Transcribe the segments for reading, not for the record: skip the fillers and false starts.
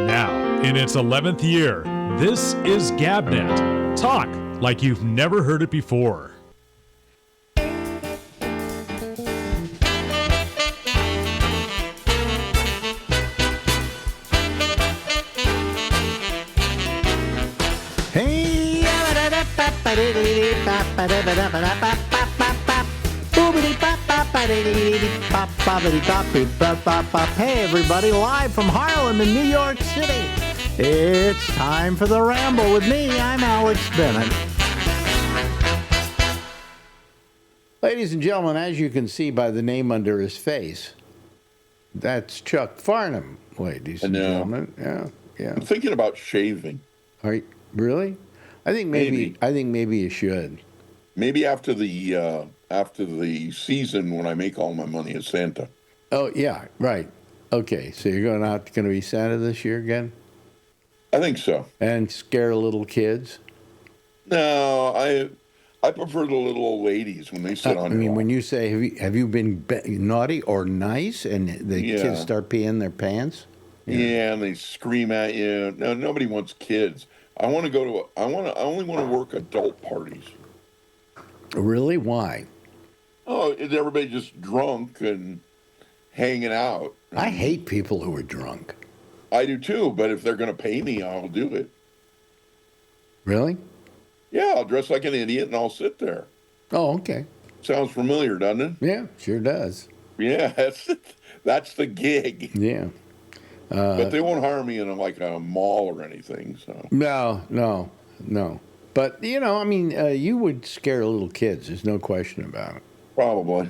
Now, in its 11th year, this is GabNet. Talk like you've never heard it before. Hey everybody, live from Harlem in New York City. It's time for the Ramble with me. I'm Alex Bennett. Ladies and gentlemen, as you can see by the name under his face, that's Chuck Farnham, ladies and gentlemen. Yeah. I'm thinking about shaving. Are you, really? I think maybe you should. Maybe after the season when I make all my money as Santa. Oh yeah, right. Okay, so you're going to be Santa this year again? I think so. And scare little kids? No, I prefer the little old ladies when they sit on. I mean, when you say have you been naughty or nice, and the kids start peeing their pants? Yeah, and they scream at you. No, nobody wants kids. I want to go to. I only want to work adult parties. Really? Why? Oh, is everybody just drunk and hanging out? I hate people who are drunk. I do too, but if they're going to pay me, I'll do it. Really? Yeah, I'll dress like an idiot and I'll sit there. Oh, okay. Sounds familiar, doesn't it? Yeah, sure does. Yeah, that's the gig. Yeah. But they won't hire me in a mall or anything. So No. But, I mean, you would scare little kids. There's no question about it. Probably.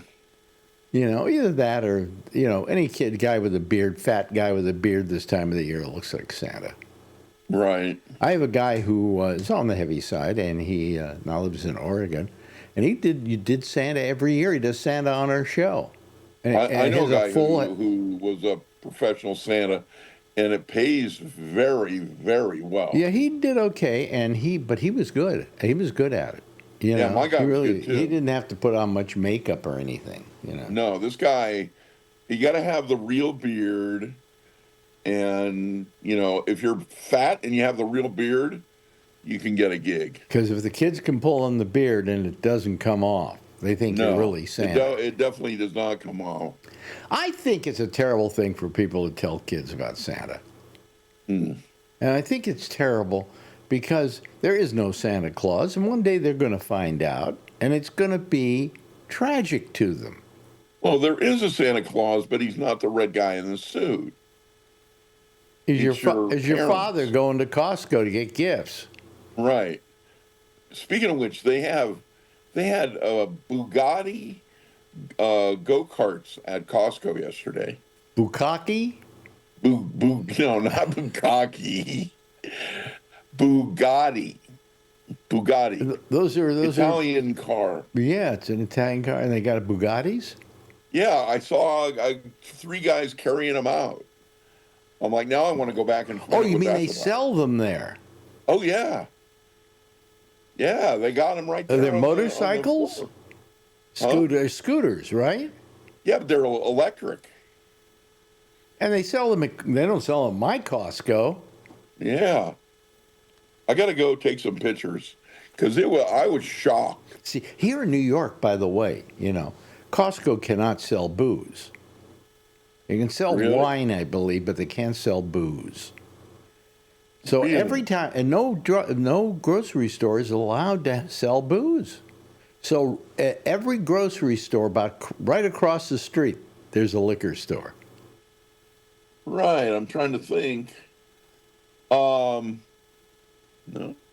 Either that or, any guy with a beard, fat guy with a beard this time of the year looks like Santa. Right. I have a guy who is on the heavy side, and he now lives in Oregon. And you did Santa every year. He does Santa on our show. And I know a guy who was a professional Santa, and it pays very, very well. Yeah, he did okay, but he was good. He was good at it. Yeah, my guy was good too. He didn't have to put on much makeup or anything. No, this guy, you got to have the real beard, and if you're fat and you have the real beard, you can get a gig. Because if the kids can pull on the beard and it doesn't come off, they think you're really Santa. It definitely does not come off. I think it's a terrible thing for people to tell kids about Santa. And I think it's terrible because there is no Santa Claus, and one day they're going to find out, and it's going to be tragic to them. Well, there is a Santa Claus, but he's not the red guy in the suit. Is your father going to Costco to get gifts? Right. Speaking of which, they had Bugatti go-karts at Costco yesterday. Bukkake? No, not Bukkake. Bugatti. Those Italian car. Yeah, it's an Italian car, and they got Bugattis? Yeah, I saw 3 guys carrying them out. I'm like, now I want to go back and. Oh, you mean they sell them there? Oh yeah. Yeah, they got them right there. Are they motorcycles? Scooters, right? Yeah, but they're electric. And they sell them. They don't sell them at my Costco. Yeah, I got to go take some pictures because I was shocked. See, here in New York, by the way, Costco cannot sell booze. They can sell wine, I believe, but they can't sell booze. So every time, and no grocery store is allowed to sell booze. So every grocery store, about right across the street, there's a liquor store. Right, I'm trying to think. No.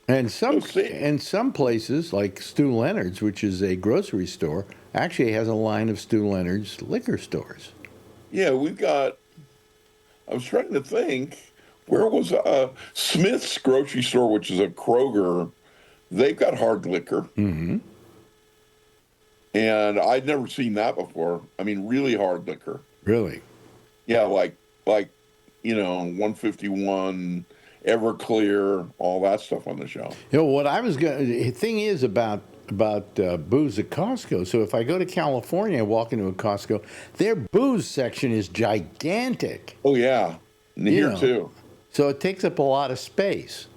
And some places, like Stu Leonard's, which is a grocery store, actually has a line of Stu Leonard's liquor stores. Yeah, I was trying to think. Where was Smith's grocery store, which is a Kroger? They've got hard liquor. Mm-hmm. And I'd never seen that before. I mean, really hard liquor. Really? Yeah, like 151, Everclear, all that stuff on the shelf. What I was going. The thing is about booze at Costco. So if I go to California, I walk into a Costco, their booze section is gigantic. Oh yeah, and here too. So it takes up a lot of space.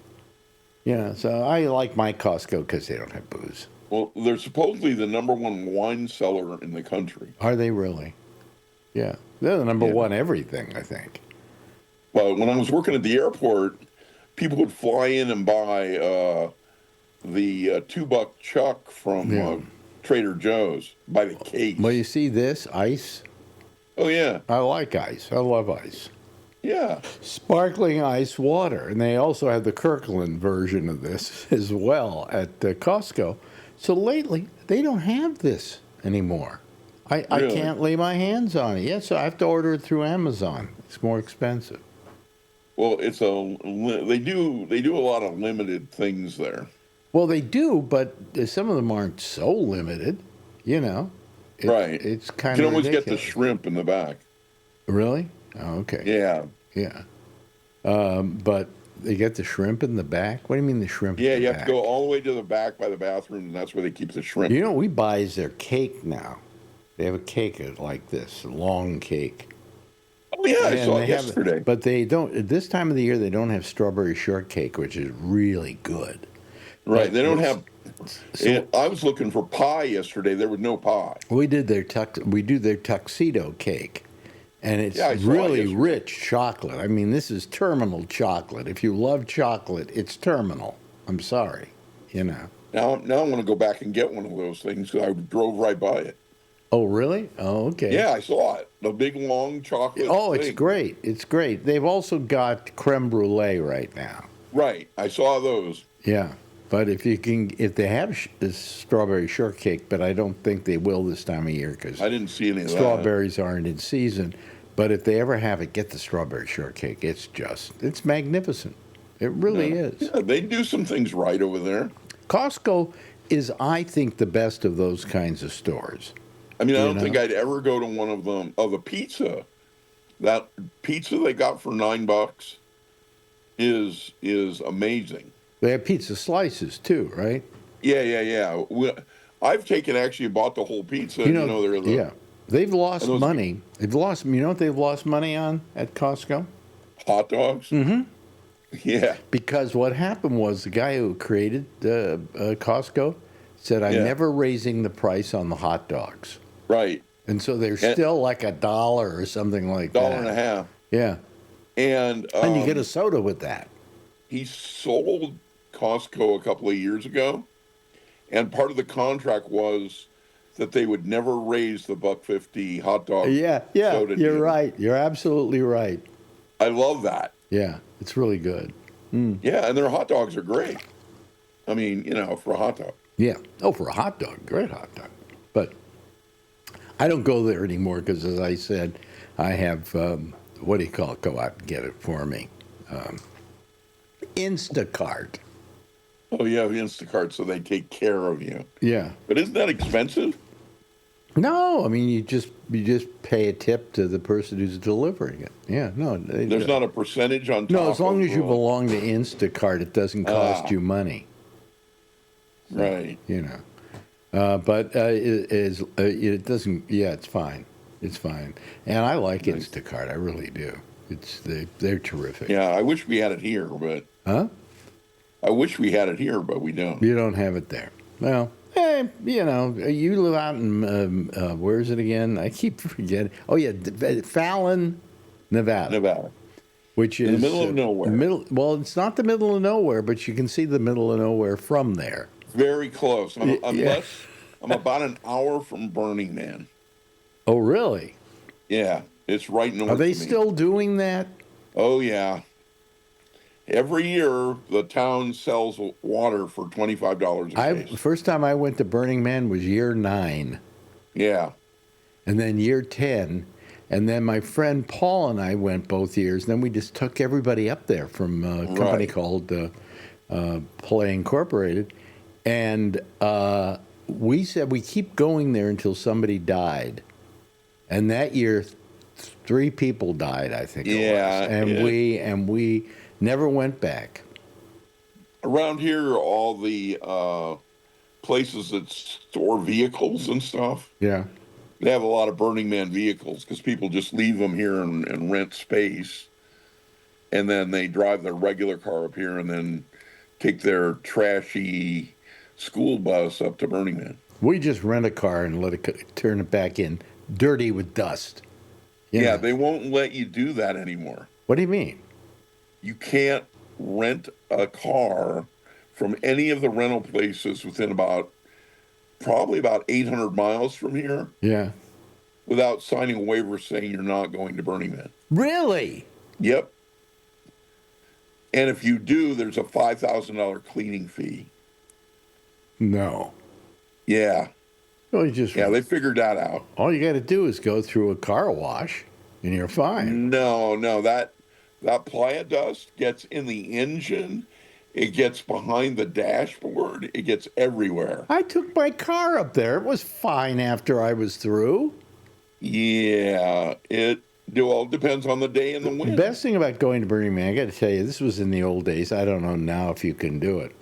Yeah, so I like my Costco because they don't have booze. Well, they're supposedly the number one wine seller in the country. Are they really? Yeah. They're the number Yeah. one everything, I think. But when I was working at the airport, people would fly in and buy the $2 chuck from Trader Joe's by the case. Well, you see this? Ice? Oh, yeah. I like ice. I love ice. Yeah. Sparkling ice water. And they also have the Kirkland version of this as well at Costco. So lately, they don't have this anymore. I can't lay my hands on it. Yes, so I have to order it through Amazon. It's more expensive. Well, they do a lot of limited things there. Well, they do, but some of them aren't so limited, you know. Right. It's kind you of can always ridiculous. get the shrimp in the back. Really? Oh, okay. Yeah. Yeah. But they get the shrimp in the back? What do you mean the shrimp Yeah, in the you back? have to go all the way to the back by the bathroom, and that's where they keep the shrimp. You know what we buy is their cake now. They have a cake like this, a long cake. Oh, yeah, I saw they it yesterday. But they don't, at this time of the year, they don't have strawberry shortcake, which is really good. Right, But they don't it's- have... I was looking for pie yesterday. There was no pie. We do their tuxedo cake, and it's Yeah, I saw it really yesterday. rich chocolate. I mean, this is terminal chocolate. If you love chocolate, it's terminal. I'm sorry, you know. Now I want to go back and get one of those things because I drove right by it. Oh, really? Oh, okay. Yeah, I saw it. The big, long chocolate Oh, it's thing. great. It's great. They've also got creme brulee right now. Right, I saw those. Yeah. But if they have this strawberry shortcake, but I don't think they will this time of year because I didn't see any of that. strawberries aren't in season. But if they ever have it, get the strawberry shortcake. It's magnificent. It really is. Yeah, they do some things right over there. Costco is, I think, the best of those kinds of stores. I mean, I don't think I'd ever go to one of them. Oh, the pizza. That pizza they got for $9 is amazing. They have pizza slices too, right? Yeah. I've actually bought the whole pizza. They're the yeah. They've lost money. You know what they've lost money on at Costco? hot dogs. Mm-hmm. Yeah. Because what happened was the guy who created Costco said, I'm never raising the price on the hot dogs. Right. And so they're still like $1 or something like that. $1.50. Yeah. And you get a soda with that. He sold Costco a couple of years ago, and part of the contract was that they would never raise the $1.50 hot dog. Yeah, soda you're deal. right. You're absolutely right. I love that. Yeah, it's really good. Yeah, and their hot dogs are great. I mean, for a hot dog. Yeah. Oh, for a hot dog, great hot dog. But I don't go there anymore because, as I said, I have what do you call it? Go out and get it for me. Instacart. Oh, you have Instacart, so they take care of you. Yeah. But isn't that expensive? No, I mean you just pay a tip to the person who's delivering it. Yeah, no. There's not a percentage on top. No, as long of, as you belong to Instacart, it doesn't cost you money. Right. But it doesn't. Yeah, it's fine. It's fine, and I like Instacart. I really do. They're terrific. Yeah, I wish we had it here, but Huh? I wish we had it here, but we don't. You don't have it there. Well, you live out in where is it again? I keep forgetting. Oh yeah, Fallon, Nevada. Which is in the middle of nowhere. Well, it's not the middle of nowhere, but you can see the middle of nowhere from there. Very close. I'm about an hour from Burning Man. Oh, really? Yeah, it's right north. Are they of me. still doing that? Oh yeah. Every year, the town sells water for $25 a case. The first time I went to Burning Man was year 9, Yeah. and then year 10, and then my friend Paul and I went both years. And then we just took everybody up there from a company called Play Incorporated, and we said we keep going there until somebody died. And that year, 3 people died, I think it was. And we never went back. Around here are all the places that store vehicles and stuff. Yeah. They have a lot of Burning Man vehicles because people just leave them here and rent space. and then they drive their regular car up here and then take their trashy school bus up to Burning Man. We just rent a car and turn it back in, dirty with dust. Yeah, they won't let you do that anymore. What do you mean? You can't rent a car from any of the rental places within probably about 800 miles from here. Yeah. Without signing a waiver saying you're not going to Burning Man. Really? Yep. And if you do, there's a $5,000 cleaning fee. No. Yeah. Well, they figured that out. All you got to do is go through a car wash, and you're fine. No, that playa dust gets in the engine. It gets behind the dashboard. It gets everywhere. I took my car up there. It was fine after I was through. Yeah, it all depends on the day and the wind. The best thing about going to Burning Man, I got to tell you, this was in the old days. I don't know now if you can do it,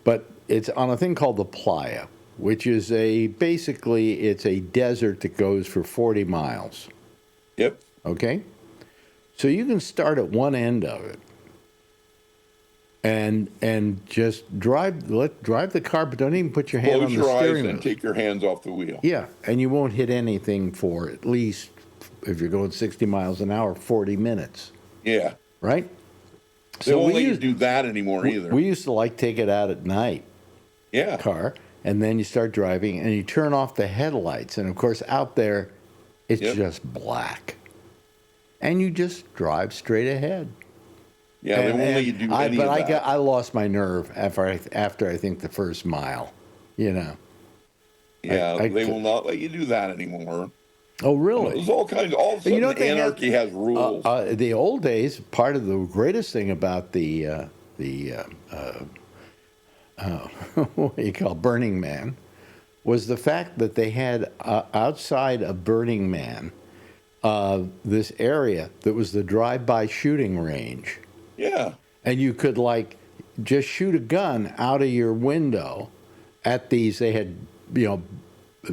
but it's on a thing called the playa, which is basically it's a desert that goes for 40 miles. Yep. Okay? So you can start at one end of it and just drive the car, but don't even put your hand on the steering wheel. Close your eyes and take your hands off the wheel. Yeah, and you won't hit anything for at least, if you're going 60 miles an hour, 40 minutes. Yeah. Right? They won't let you do that anymore either. We used to take it out at night. Yeah. Car, and then you start driving, and you turn off the headlights, and of course out there, it's just black, and you just drive straight ahead. Yeah, they won't let you do any of that. I lost my nerve after I think the first mile, Yeah, they will not let you do that anymore. Oh, really? There's all kinds. All of a sudden, anarchy has rules. The old days, part of the greatest thing about the what do you call Burning Man was the fact that they had outside of Burning Man this area that was the drive-by shooting range. Yeah. And you could just shoot a gun out of your window at these. They had,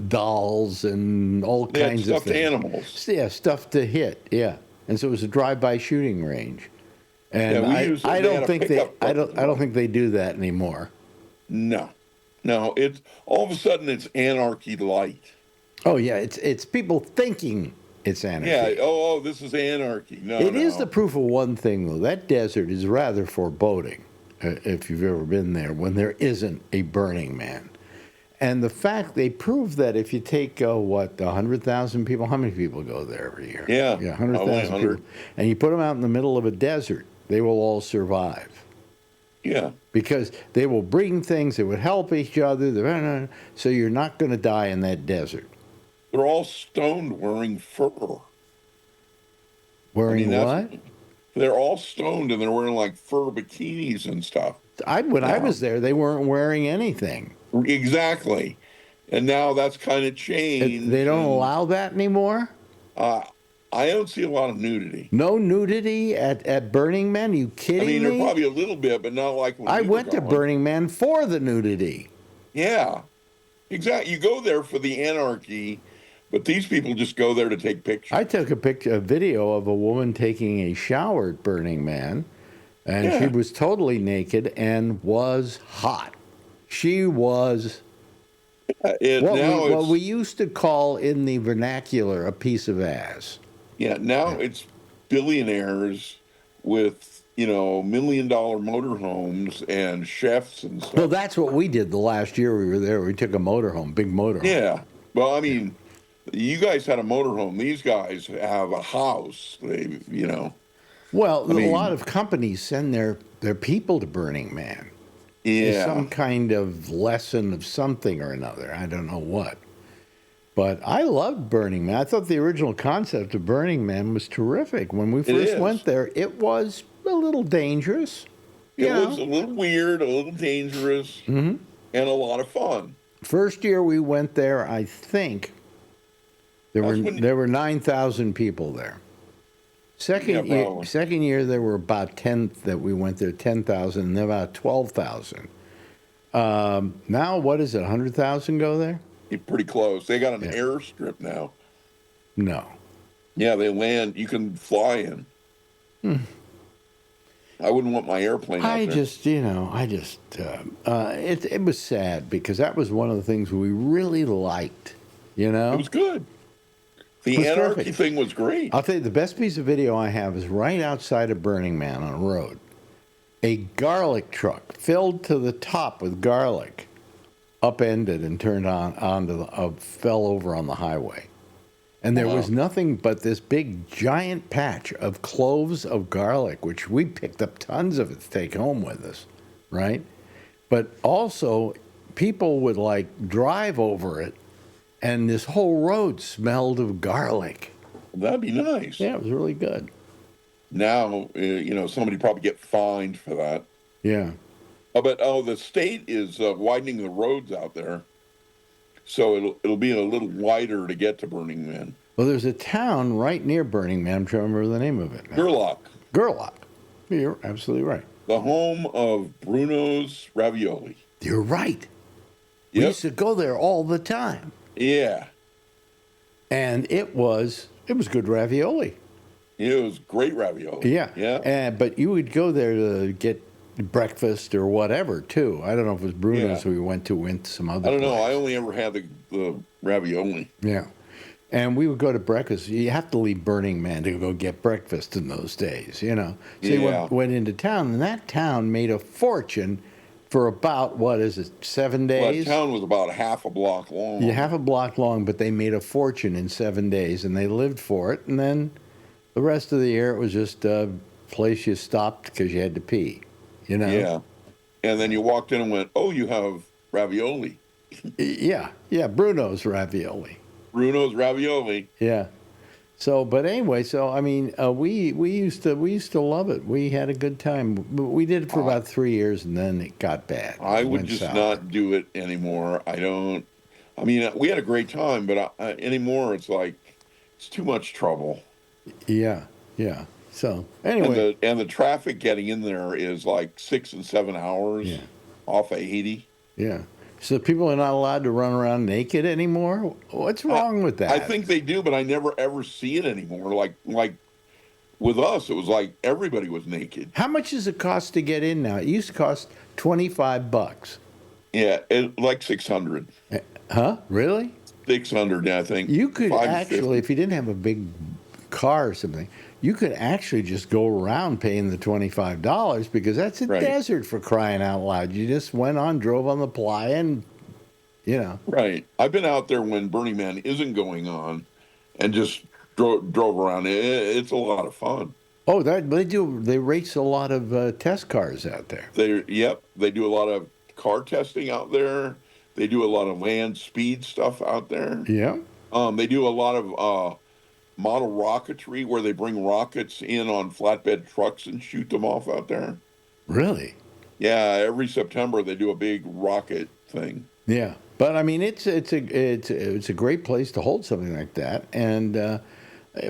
dolls and all kinds of stuffed things. Animals. Yeah, stuff to hit. Yeah. And so it was a drive-by shooting range. And I don't think they do that anymore. No. It's all of a sudden it's anarchy light. Oh yeah, it's people thinking it's anarchy. Yeah. This is anarchy. No, it is the proof of one thing though. That desert is rather foreboding, if you've ever been there, when there isn't a Burning Man. And the fact they prove that if you take 100,000 people, how many people go there every year? Yeah, 100,000 people, and you put them out in the middle of a desert, they will all survive. Yeah. Because they will bring things that would help each other. So you're not going to die in that desert. They're all stoned wearing fur. Wearing what? They're all stoned and they're wearing fur bikinis and stuff. When I was there, they weren't wearing anything. Exactly. And now that's kind of changed. They don't allow that anymore? I don't see a lot of nudity. No nudity at Burning Man? Are you kidding me? There probably a little bit, but not like when I went to Burning Man for the nudity. Yeah, exactly. You go there for the anarchy, but these people just go there to take pictures. I took a video of a woman taking a shower at Burning Man, and she was totally naked and was hot. She was what we used to call in the vernacular a piece of ass. Yeah, now it's billionaires with, $1 million motorhomes and chefs and stuff. Well, that's what we did the last year we were there. We took a motorhome, big motorhome. Yeah. Well, you guys had a motorhome. These guys have a house. Well, a lot of companies send their people to Burning Man. Yeah. Some kind of lesson of something or another. I don't know what. But I loved Burning Man. I thought the original concept of Burning Man was terrific. When we first went there, it was a little dangerous. It was a little weird, a little dangerous, and a lot of fun. First year we went there, I think there were 9,000 people there. Second year there were about 10 that we went there, 10,000, and then about 12,000. Now what is it? 100,000 go there? You're pretty close. They got an airstrip now. No. Yeah, they land. You can fly in. I wouldn't want my airplane out there. It was sad because that was one of the things we really liked, you know? It was good. The was anarchy terrific. thing was great. I'll tell you, the best piece of video I have is right outside of Burning Man on a road. A garlic truck filled to the top with garlic upended and turned fell over on the highway. And there was nothing but this big giant patch of cloves of garlic, which we picked up tons of it to take home with us, right? But also, people would like drive over it, and this whole road smelled of garlic. That'd be nice. Yeah, it was really good. Now, somebody probably get fined for that. Yeah. But the state is widening the roads out there, so it'll be a little wider to get to Burning Man. Well, there's a town right near Burning Man. I'm trying to remember the name of it now. Gerlach. You're absolutely right. The home of Bruno's Ravioli. You're right. We used to go there all the time. Yeah. And it was good ravioli. It was great ravioli. Yeah. Yeah. But you would go there to get breakfast or whatever, too. I don't know if it was Bruno's we went some other I don't know. place. I only ever had the ravioli. Yeah. And we would go to breakfast. You have to leave Burning Man to go get breakfast in those days, you know. So you went into town, and that town made a fortune for about, 7 days? Well, that town was about half a block long. Yeah, half a block long, but they made a fortune in 7 days, and they lived for it. And then the rest of the year, it was just a place you stopped because you had to pee, you know? Yeah. And then you walked in and went, oh, you have ravioli. Yeah, Bruno's Ravioli. Bruno's Ravioli. Yeah. So, but anyway, I mean, we used to love it. We had a good time. We did it for about 3 years, and then it got bad. I would just not do it anymore. We had a great time, but anymore it's like it's too much trouble. Yeah. So anyway, and the traffic getting in there is like 6 and 7 hours off of 80. Yeah. So people are not allowed to run around naked anymore? What's wrong with that? I think they do, but I never ever see it anymore. Like with us, it was like everybody was naked. How much does it cost to get in now? It used to cost $25. Yeah, like 600. Huh? Really? 600, I think. You could actually, if you didn't have a big car or something, you could actually just go around paying the $25 because that's a desert, for crying out loud. You just drove on the playa and, you know. Right. I've been out there when Burning Man isn't going on and just drove around. It's a lot of fun. Oh, they do. They race a lot of test cars out there. They do a lot of car testing out there. They do a lot of land speed stuff out there. Yeah. They do a lot of model rocketry where they bring rockets in on flatbed trucks and shoot them off out there. Really? Yeah, every September they do a big rocket thing. Yeah, but I mean it's a great place to hold something like that, and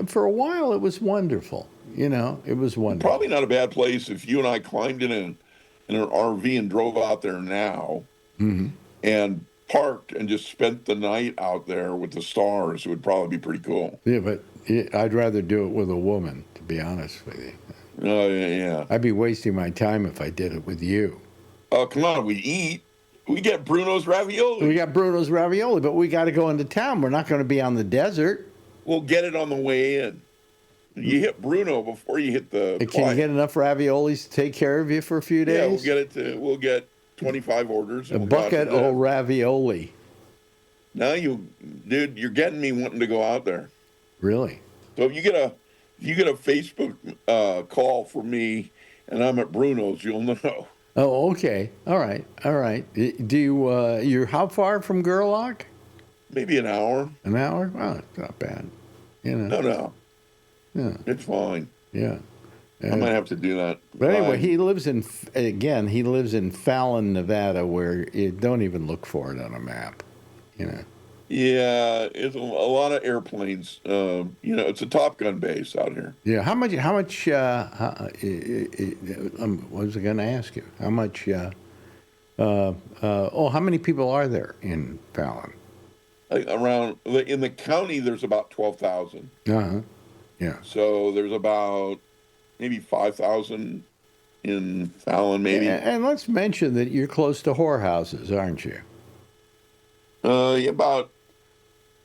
for a while it was wonderful. You know, it was wonderful. Probably not a bad place if you and I climbed in an RV and drove out there now, and parked and just spent the night out there with the stars. It would probably be pretty cool. Yeah, but I'd rather do it with a woman, to be honest with you. Oh, yeah. I'd be wasting my time if I did it with you. Oh, come on, we eat. We get Bruno's Ravioli. We got Bruno's Ravioli, but we got to go into town. We're not going to be on the desert. We'll get it on the way in. You hit Bruno before you hit the Can you get enough raviolis to take care of you for a few days? Yeah, we'll get 25 orders. A bucket of ravioli. Now dude, you're getting me wanting to go out there. Really? So if you get a Facebook call from me and I'm at Bruno's, you'll know. Oh, okay. All right. Do you're how far from Gerlach? Maybe an hour. An hour? Oh, it's not bad. You know. No. Yeah. It's fine. Yeah. I might have to do that. But anyway, he lives in Fallon, Nevada, where you don't even look for it on a map. You know. Yeah, it's a lot of airplanes. It's a Top Gun base out here. Yeah. How much? What was I going to ask you? How much? How many people are there in Fallon? Around in the county, there's about 12,000. Uh huh. Yeah. So there's about maybe 5,000 in Fallon, maybe. And let's mention that you're close to whorehouses, aren't you? Yeah, about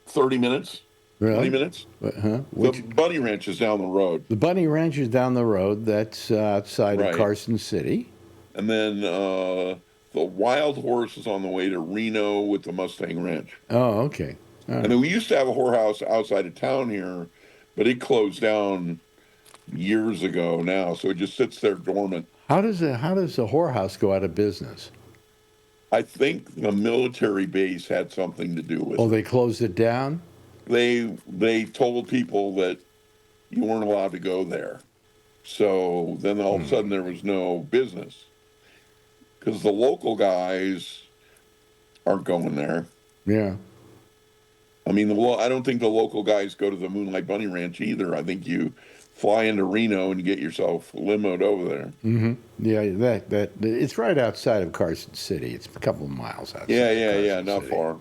30 minutes, Really? 20 minutes. Huh? The Bunny Ranch is down the road. The Bunny Ranch is down the road. That's outside of Carson City. And then the Wild Horse is on the way to Reno with the Mustang Ranch. Oh, okay. I mean, we used to have a whorehouse outside of town here, but it closed down years ago now, so it just sits there dormant. How does a whorehouse go out of business? I think the military base had something to do with it. Oh, they closed it down? They told people that you weren't allowed to go there. So then all of a sudden there was no business. Because the local guys aren't going there. Yeah. I mean, I don't think the local guys go to the Moonlight Bunny Ranch either. I think you fly into Reno and you get yourself limoed over there. Mm-hmm. Yeah, that it's right outside of Carson City. It's a couple of miles outside. Yeah, not far.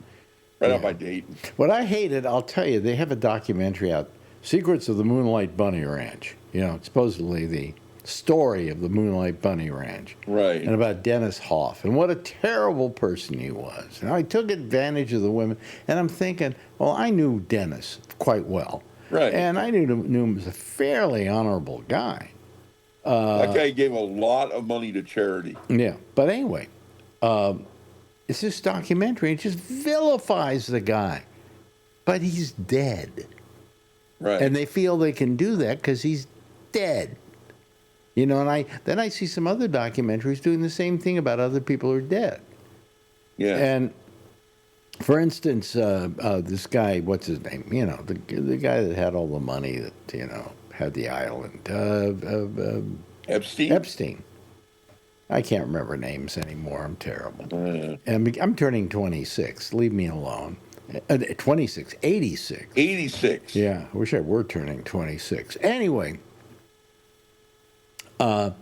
Right out by Dayton. What I hated, I'll tell you, they have a documentary out, Secrets of the Moonlight Bunny Ranch. You know, supposedly the story of the Moonlight Bunny Ranch. Right. And about Dennis Hoff and what a terrible person he was. And I took advantage of the women. And I'm thinking, well, I knew Dennis quite well. Right. And I knew him as a fairly honorable guy. That guy gave a lot of money to charity. Yeah. But anyway, it's this documentary. It just vilifies the guy. But he's dead. Right. And they feel they can do that because he's dead. You know, and then I see some other documentaries doing the same thing about other people who are dead. Yeah. And for instance, this guy, what's his name? You know, the guy that had all the money that, you know, had the island. Epstein? Epstein. I can't remember names anymore. I'm terrible. And I'm turning 26. Leave me alone. 26. 86. 86. Yeah, I wish I were turning 26. Anyway. What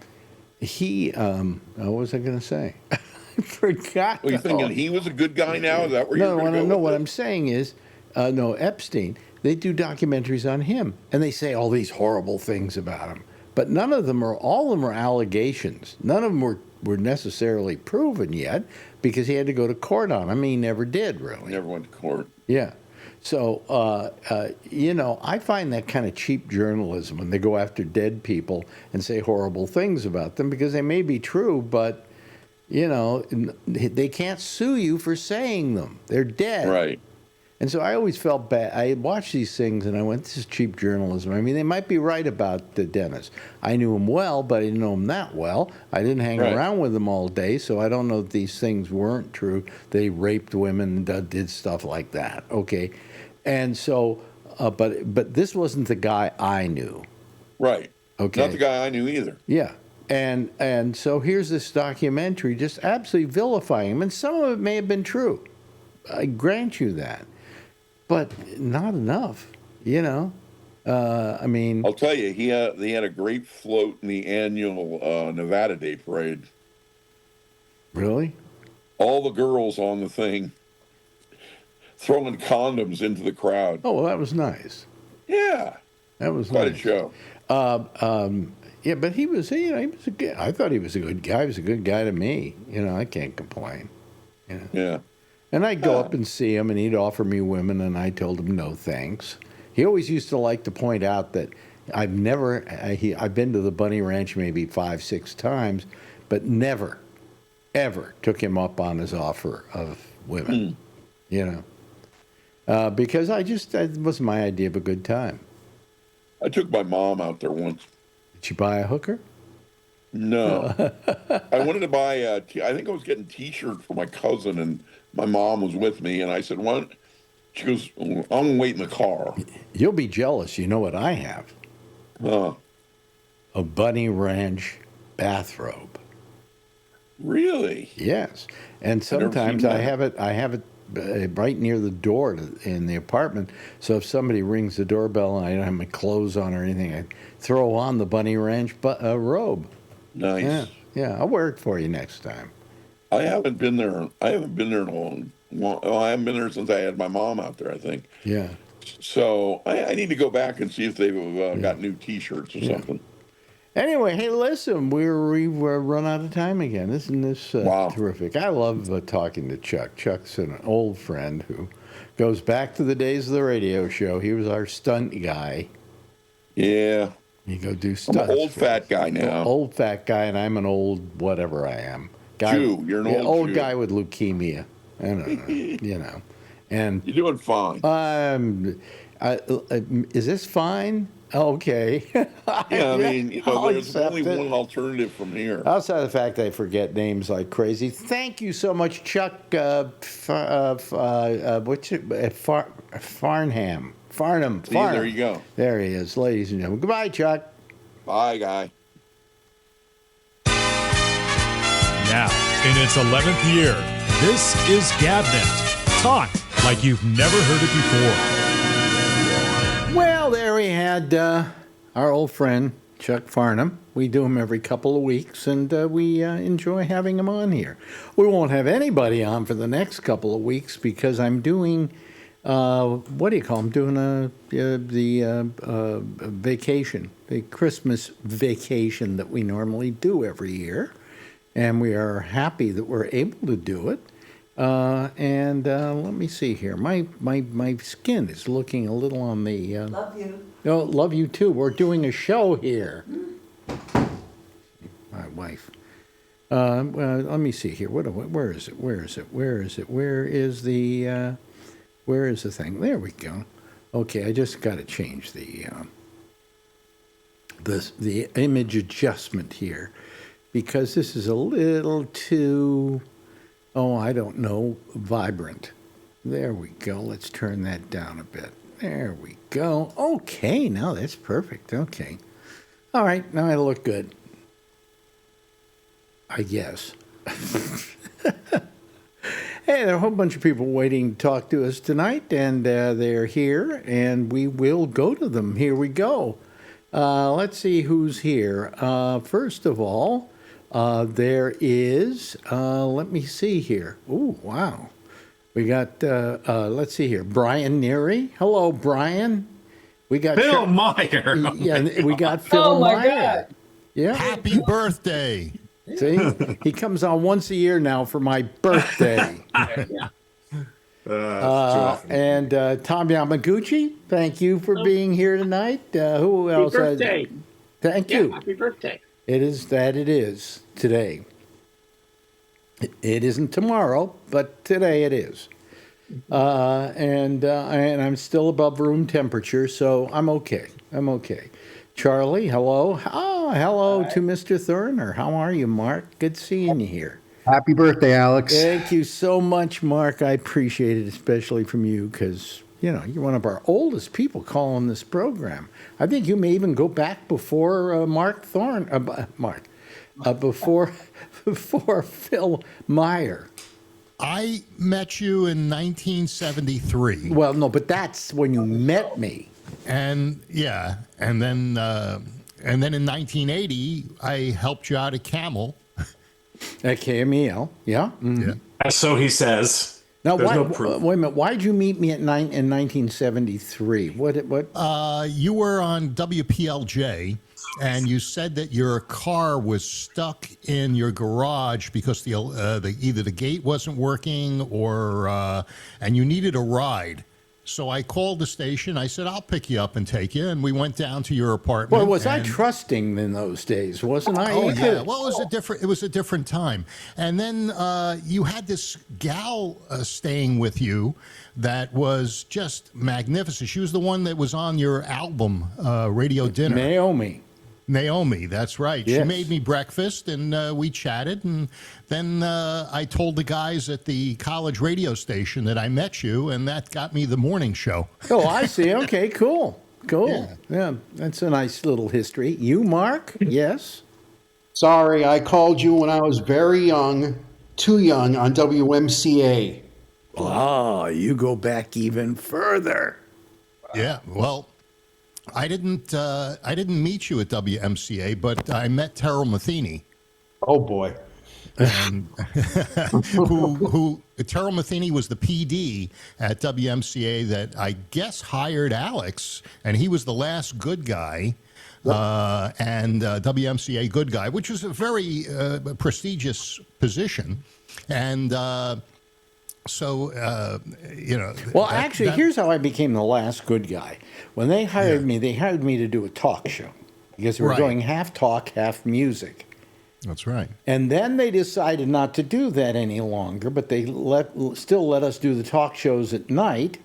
was I going to say? I forgot. Well, you thinking he was a good guy now? Is that where you're going to go? No, what I'm saying is, Epstein, they do documentaries on him, and they say all these horrible things about him. But all of them are allegations. None of them were necessarily proven yet, because he had to go to court on them. He never did, really. Never went to court. Yeah. So, you know, I find that kind of cheap journalism when they go after dead people and say horrible things about them, because they may be true, but, you know, they can't sue you for saying them. They're dead. Right. And so I always felt bad. I watched these things and I went, this is cheap journalism. I mean, they might be right about the Dennis. I knew him well, but I didn't know him that well. I didn't hang around with him all day, so I don't know that these things weren't true. They raped women and did stuff like that. Okay. And so, but this wasn't the guy I knew. Right. Okay. Not the guy I knew either. Yeah. And so here's this documentary just absolutely vilifying him. And some of it may have been true. I grant you that. But not enough, you know. I mean, I'll tell you, they had a great float in the annual Nevada Day Parade. Really? All the girls on the thing throwing condoms into the crowd. Oh, well, that was nice. Yeah. That was quite nice. a show. Yeah, but he was a good. I thought he was a good guy. He was a good guy to me. You know, I can't complain. You know? Yeah. And I'd go up and see him, and he'd offer me women, and I told him no thanks. He always used to like to point out that I've been to the Bunny Ranch maybe 5-6 times, but never, ever took him up on his offer of women. You know, because it wasn't my idea of a good time. I took my mom out there once. Did you buy a hooker? No. I wanted to buy I think I was getting T-shirt for my cousin, and my mom was with me, and I said, "What?" She goes, "I'm going to wait in the car." You'll be jealous. You know what I have? A Bunny Ranch bathrobe. Really? Yes. And sometimes I have it right near the door in the apartment. So if somebody rings the doorbell and I don't have my clothes on or anything, I throw on the Bunny Ranch robe. Nice. Yeah. I'll wear it for you next time. I haven't been there in a long. Well, I haven't been there since I had my mom out there, I think. Yeah. So I need to go back and see if they've got new T-shirts or something. Anyway, hey, listen, we've run out of time again. Isn't this Wow. terrific? I love talking to Chuck. Chuck's an old friend who goes back to the days of the radio show. He was our stunt guy. Yeah. You go do I'm stunts. an old fat guy now. Old fat guy, and I'm an old whatever I am. Jew. You're an old Jew. Guy with leukemia. I don't know, And You're doing fine. is this fine? Okay. Yeah, I mean, I'll there's only accept it. one alternative from here. Outside of the fact I forget names like crazy. Thank you so much, Chuck Farnham. Farnham. See, there you go. There he is, ladies and gentlemen. Goodbye, Chuck. Bye, guy. Now, in its 11th year, this is Gabnet. Talk like you've never heard it before. Well, there we had our old friend, Chuck Farnham. We do him every couple of weeks, and we enjoy having him on here. We won't have anybody on for the next couple of weeks because I'm doing, what do you call them? Doing the vacation, the Christmas vacation that we normally do every year. And we are happy that we're able to do it. And let me see here. My skin is looking a little on the. Love you. Oh, love you too. We're doing a show here. My wife. Let me see here. Where is it? Where is the thing? There we go. Okay, I just got to change the image adjustment here because this is a little too. Oh, I don't know, vibrant. There we go. Let's turn that down a bit. There we go. Okay, now that's perfect. Okay. All right, now I look good. I guess. Hey, there are a whole bunch of people waiting to talk to us tonight, and they're here, and we will go to them. Here we go. Let's see who's here. First of all, there is, let me see here. Ooh, wow. We got, let's see here, Brian Neary. Hello, Brian. We got Phil Meyer. Yeah, we got Phil Meyer. Yeah. Happy birthday. See, he comes on once a year now for my birthday. And Tom Yamaguchi, thank you for being here tonight. Who else? Happy birthday. Thank you. Happy birthday. It is today. It isn't tomorrow, but today it is. And I'm still above room temperature, so I'm okay. Charlie, hello. Oh, hello to Mr. Thurner. How are you, Mark? Good seeing you here. Happy birthday, Alex. Thank you so much, Mark. I appreciate it, especially from you, because, you're one of our oldest people calling this program. I think you may even go back before before Phil Meyer. I met you in 1973. Well, no, but that's when you met me. And yeah, and then in 1980, I helped you out at Camel. At KMEL, yeah. Mm-hmm. Yeah. So he says. Now, There's why, no proof. wait a minute. Why did you meet me in 1973? What? You were on WPLJ, and you said that your car was stuck in your garage because either the gate wasn't working or and you needed a ride. So I called the station. I said, I'll pick you up and take you. And we went down to your apartment. Well, was I trusting in those days? Wasn't I? Oh, yeah. Well, it was a different time. And then you had this gal staying with you that was just magnificent. She was the one that was on your album, Radio Dinner. Naomi, that's right. Yes. She made me breakfast, and we chatted, and then I told the guys at the college radio station that I met you, and that got me the morning show. Oh, I see. Okay, cool. Yeah, that's a nice little history. You, Mark? Yes? Sorry, I called you when I was very young, too young, on WMCA. Oh, you go back even further. Yeah, well, I didn't meet you at WMCA, but I met Terrell Matheny. Oh boy. Who Terrell Matheny was the PD at WMCA that I guess hired Alex, and he was the last good guy and WMCA good guy, which is a very prestigious position. And Well, actually, here's how I became the last good guy. When they hired me to do a talk show because we were going half talk, half music. That's right. And then they decided not to do that any longer, but they still let us do the talk shows at night.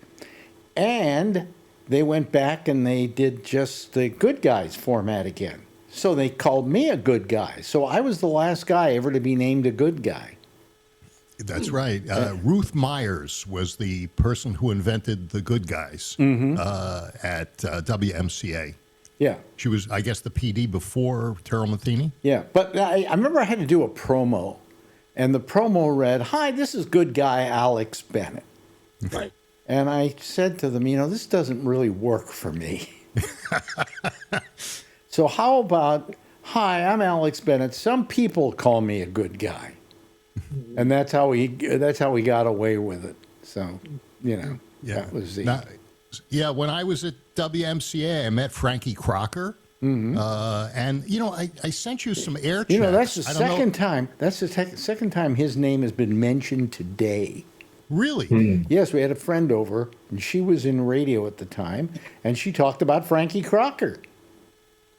And they went back and they did just the good guys format again. So they called me a good guy. So I was the last guy ever to be named a good guy. That's right. Ruth Myers was the person who invented the good guys at WMCA. Yeah. She was, I guess, the PD before Terrell Matheny. Yeah. But I remember I had to do a promo. And the promo read, "Hi, this is good guy Alex Bennett." Right. And I said to them, this doesn't really work for me. So how about, "Hi, I'm Alex Bennett. Some people call me a good guy." And that's how we got away with it. So, that was the... Now, when I was at WMCA, I met Frankie Crocker. And, I sent you some air checks. That's the second time. That's the second time his name has been mentioned today. Really? Yes, we had a friend over, and she was in radio at the time, and she talked about Frankie Crocker.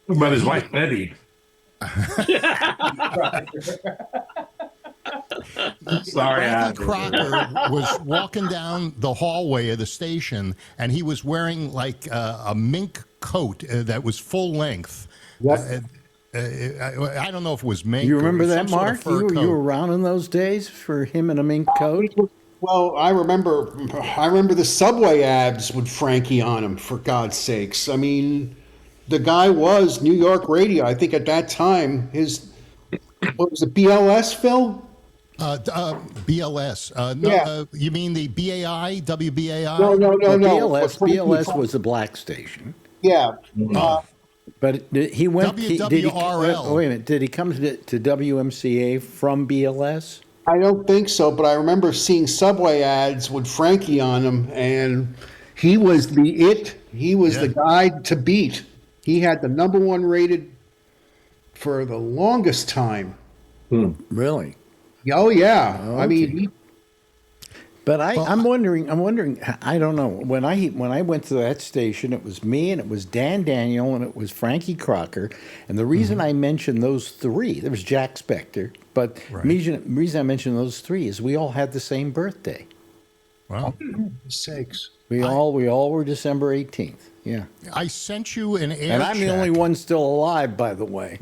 About his wife, Betty. Sorry, Frankie Crocker was walking down the hallway of the station, and he was wearing like a mink coat that was full length. Yep. I don't know if it was mink. You remember that, some sort Mark? of fur You coat. were around in those days for him in a mink coat? Well, I remember the Subway ads with Frankie on them, for God's sakes. I mean, the guy was New York radio. I think at that time, what was it, BLS, Phil? BLS. You mean the BAI, WBAI? No. BLS was the black station. Yeah. But he went... WWRL. Wait a minute. Did he come to WMCA from BLS? I don't think so, but I remember seeing Subway ads with Frankie on them, and he was the guy to beat. He had the number one rated for the longest time. Really? Oh yeah. Okay. I mean, But I'm wondering. I don't know. When I went to that station, it was me and it was Dan Daniel and it was Frankie Crocker. And the reason I mentioned those three, there was Jack Spector, but the reason I mentioned those three is we all had the same birthday. Wow. sakes. We all were December 18th. Yeah. I sent you an air And I'm the check. only one still alive, by the way.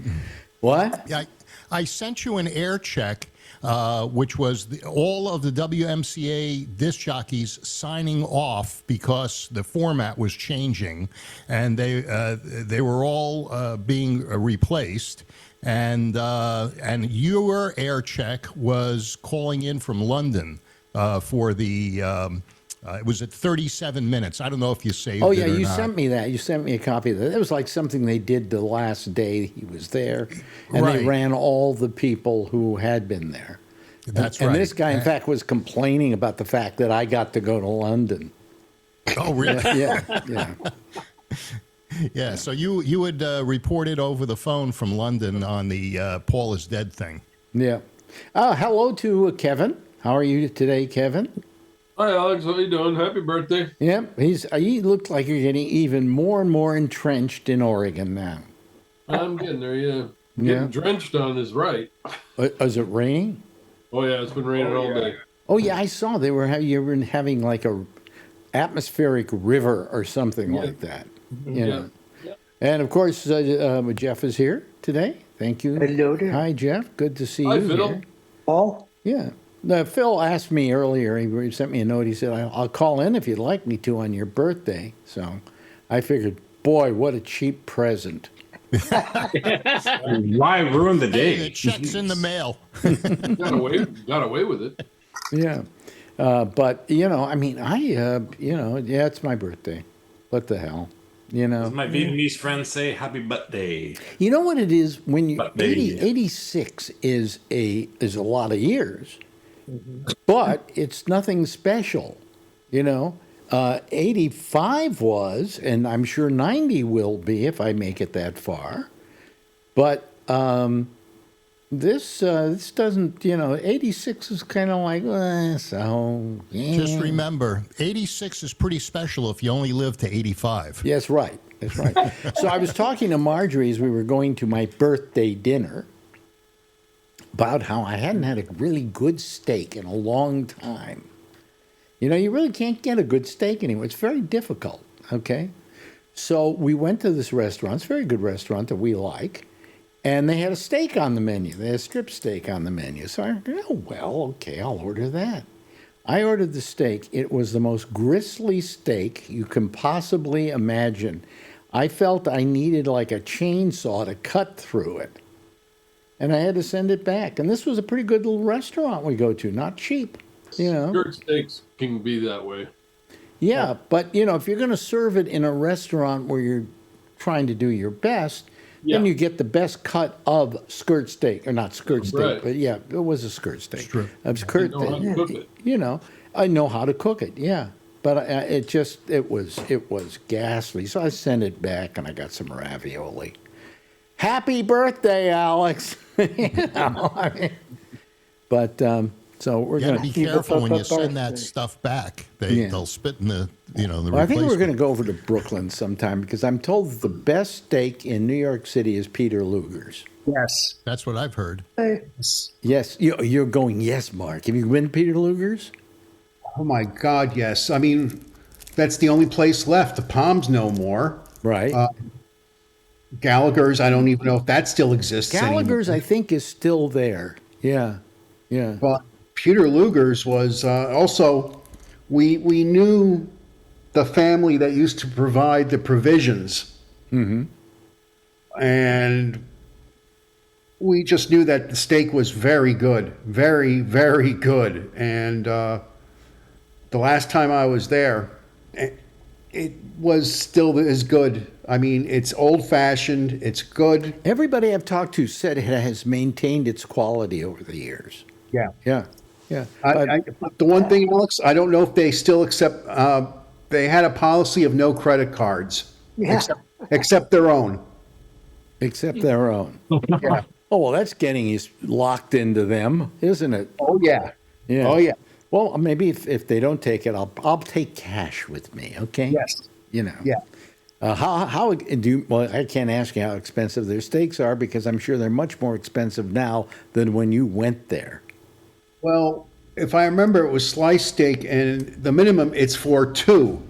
What? Yeah, I sent you an air check, which was all of the WMCA disc jockeys signing off because the format was changing, and they were all being replaced. And your air check was calling in from London for the. It was at 37 minutes. I don't know if you saved it or not. Oh, yeah, you sent me that. You sent me a copy of that. It was like something they did the last day he was there, and they ran all the people who had been there. That's right. And this guy, in fact, was complaining about the fact that I got to go to London. Oh, really? Yeah. Yeah, so you had reported over the phone from London on the Paul is dead thing. Yeah. Hello to Kevin. How are you today, Kevin? Hi, Alex. How you doing? Happy birthday. Yep. He looked like you're getting even more and more entrenched in Oregon now. I'm getting there, yeah. Getting drenched on is right. Is it raining? Oh, yeah, it's been raining all day. Oh, yeah, I saw you were having like a atmospheric river or something like that. You know. Yeah. And, of course, Jeff is here today. Thank you. Hello there. Hi, Jeff. Good to see Hi, you Phil. here. Paul? Yeah. Phil asked me earlier, he sent me a note, he said, I'll call in if you'd like me to on your birthday. So I figured, boy, what a cheap present. Why ruin the day? Hey, the check's in the mail. Got away with it. Yeah. But, I mean, it's my birthday. What the hell? As my Vietnamese friends say, happy birthday. You know what it is? When you Birthday. 86 is a lot of years, but it's nothing special, 85 was, and I'm sure 90 will be if I make it that far. But this doesn't, 86 is kind of like, so. Yeah. Just remember, 86 is pretty special if you only live to 85. Yes, right. That's right. So I was talking to Marjorie as we were going to my birthday dinner about how I hadn't had a really good steak in a long time. You really can't get a good steak anymore. It's very difficult, okay? So we went to this restaurant. It's a very good restaurant that we like. And they had a steak on the menu. They had a strip steak on the menu. So I go, oh, well, okay, I'll order that. I ordered the steak. It was the most gristly steak you can possibly imagine. I felt I needed like a chainsaw to cut through it. And I had to send it back. And this was a pretty good little restaurant we go to, not cheap, Skirt steaks can be that way. Yeah, but, if you're going to serve it in a restaurant where you're trying to do your best, then you get the best cut of skirt steak, or not skirt steak, but yeah, it was a skirt steak. Strip. Skirt know how to cook it. I know how to cook it, yeah. But it was ghastly. So I sent it back and I got some ravioli. Happy birthday, Alex. But so we're You going got to be careful when you send that stuff back. They'll spit in the the Well, I think we're replacement. going to go over to Brooklyn sometime because I'm told that the best steak in New York City is Peter Luger's. Yes. That's what I've heard. Yes, you're going, yes, Mark. Have you been to Peter Luger's? Oh my God, yes. I mean, that's the only place left. The Palms no more. Right. Gallagher's, I don't even know if that still exists Gallagher's, anymore. I think, is still there. Yeah. But Peter Luger's was also, we knew the family that used to provide the provisions. Mm-hmm. And we just knew that the steak was very good, very, very good. And the last time I was there, it was still as good. I mean, it's old-fashioned, it's good. Everybody I've talked to said it has maintained its quality over the years. Yeah. Yeah. The one thing, Alex, I don't know if they still accept, they had a policy of no credit cards, except their own. Except their own. Yeah. Oh, well, that's getting you locked into them, isn't it? Oh, yeah. Yeah. Oh, yeah. Well, maybe if they don't take it, I'll take cash with me, okay? Yes. Yeah. How do you, well, I can't ask you how expensive their steaks are because I'm sure they're much more expensive now than when you went there. Well, if I remember, it was sliced steak, and the minimum it's for two.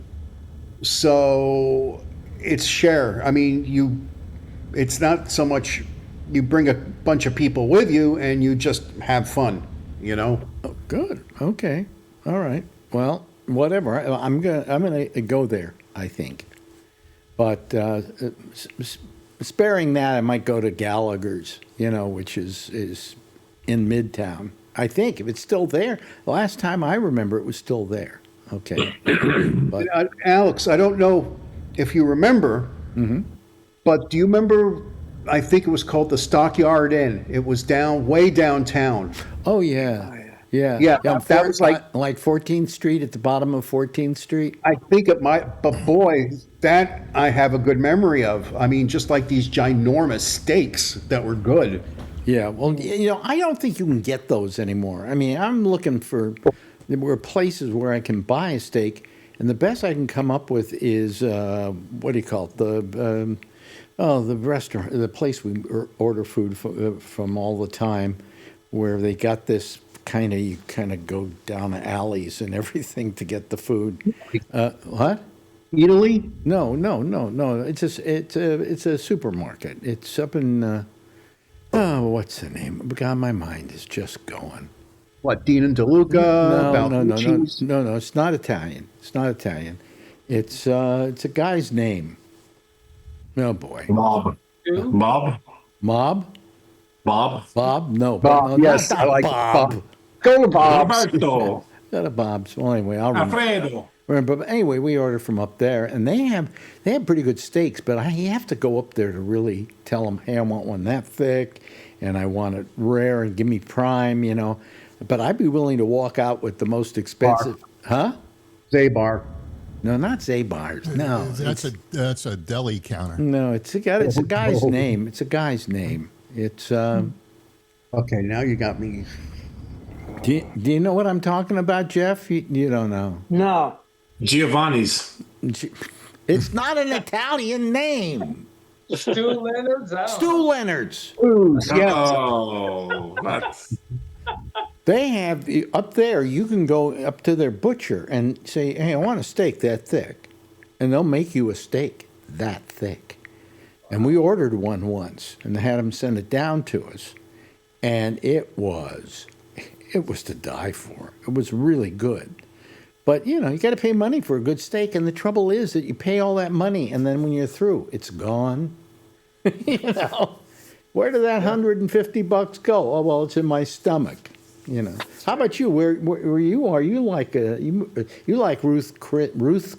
So it's share. I mean, it's not so much you bring a bunch of people with you and you just have fun, Oh, good. Okay. All right. Well, whatever. I'm gonna go there, I think. But sparing that, I might go to Gallagher's, which is in Midtown. I think if it's still there. The last time I remember, it was still there. Okay. But Alex, I don't know if you remember, but do you remember? I think it was called the Stockyard Inn. It was way downtown. oh yeah. Yeah. Yeah, that was like 14th Street at the bottom of 14th Street. I think it might, but boy, that I have a good memory of. I mean, just like these ginormous steaks that were good. Yeah, well, I don't think you can get those anymore. I mean, I'm looking for there were places where I can buy a steak, and the best I can come up with is what do you call it? The restaurant, the place we order food from all the time, where they got this you kind of go down alleys and everything to get the food. What? Italy? No. It's a supermarket. It's up in what's the name? God, my mind is just going. What, Dean and DeLuca? Balducci's? No. It's not Italian. It's not Italian. It's a guy's name. Oh boy. Bob. Mob? Bob? No. Bob, no, yes, not I like Bob. Bob. Go to Bob's. Roberto. Not a Bob's. Well, anyway, I'll remember. Alfredo. But anyway, we ordered from up there, and they have pretty good steaks. But you have to go up there to really tell them, hey, I want one that thick, and I want it rare, and give me prime, But I'd be willing to walk out with the most expensive, huh? Zabar. No, not Zabar's. No, That's a deli counter. no, it's a guy's name. It's a guy's name. It's Okay, now you got me. do you know what I'm talking about, Jeff? You don't know. No. Giovanni's. It's not an Italian name. Stu Leonard's out. Stu Leonard's. Booze, yes. Oh, that's They have up there. You can go up to their butcher and say, "Hey, I want a steak that thick," and they'll make you a steak that thick. And we ordered one once, and they had them send it down to us, and it was to die for. It was really good. But, you got to pay money for a good steak. And the trouble is that you pay all that money, and then when you're through, it's gone. Where did that $150 go? Oh, well, it's in my stomach. How about you? Where you are? You like you like Ruth's Chris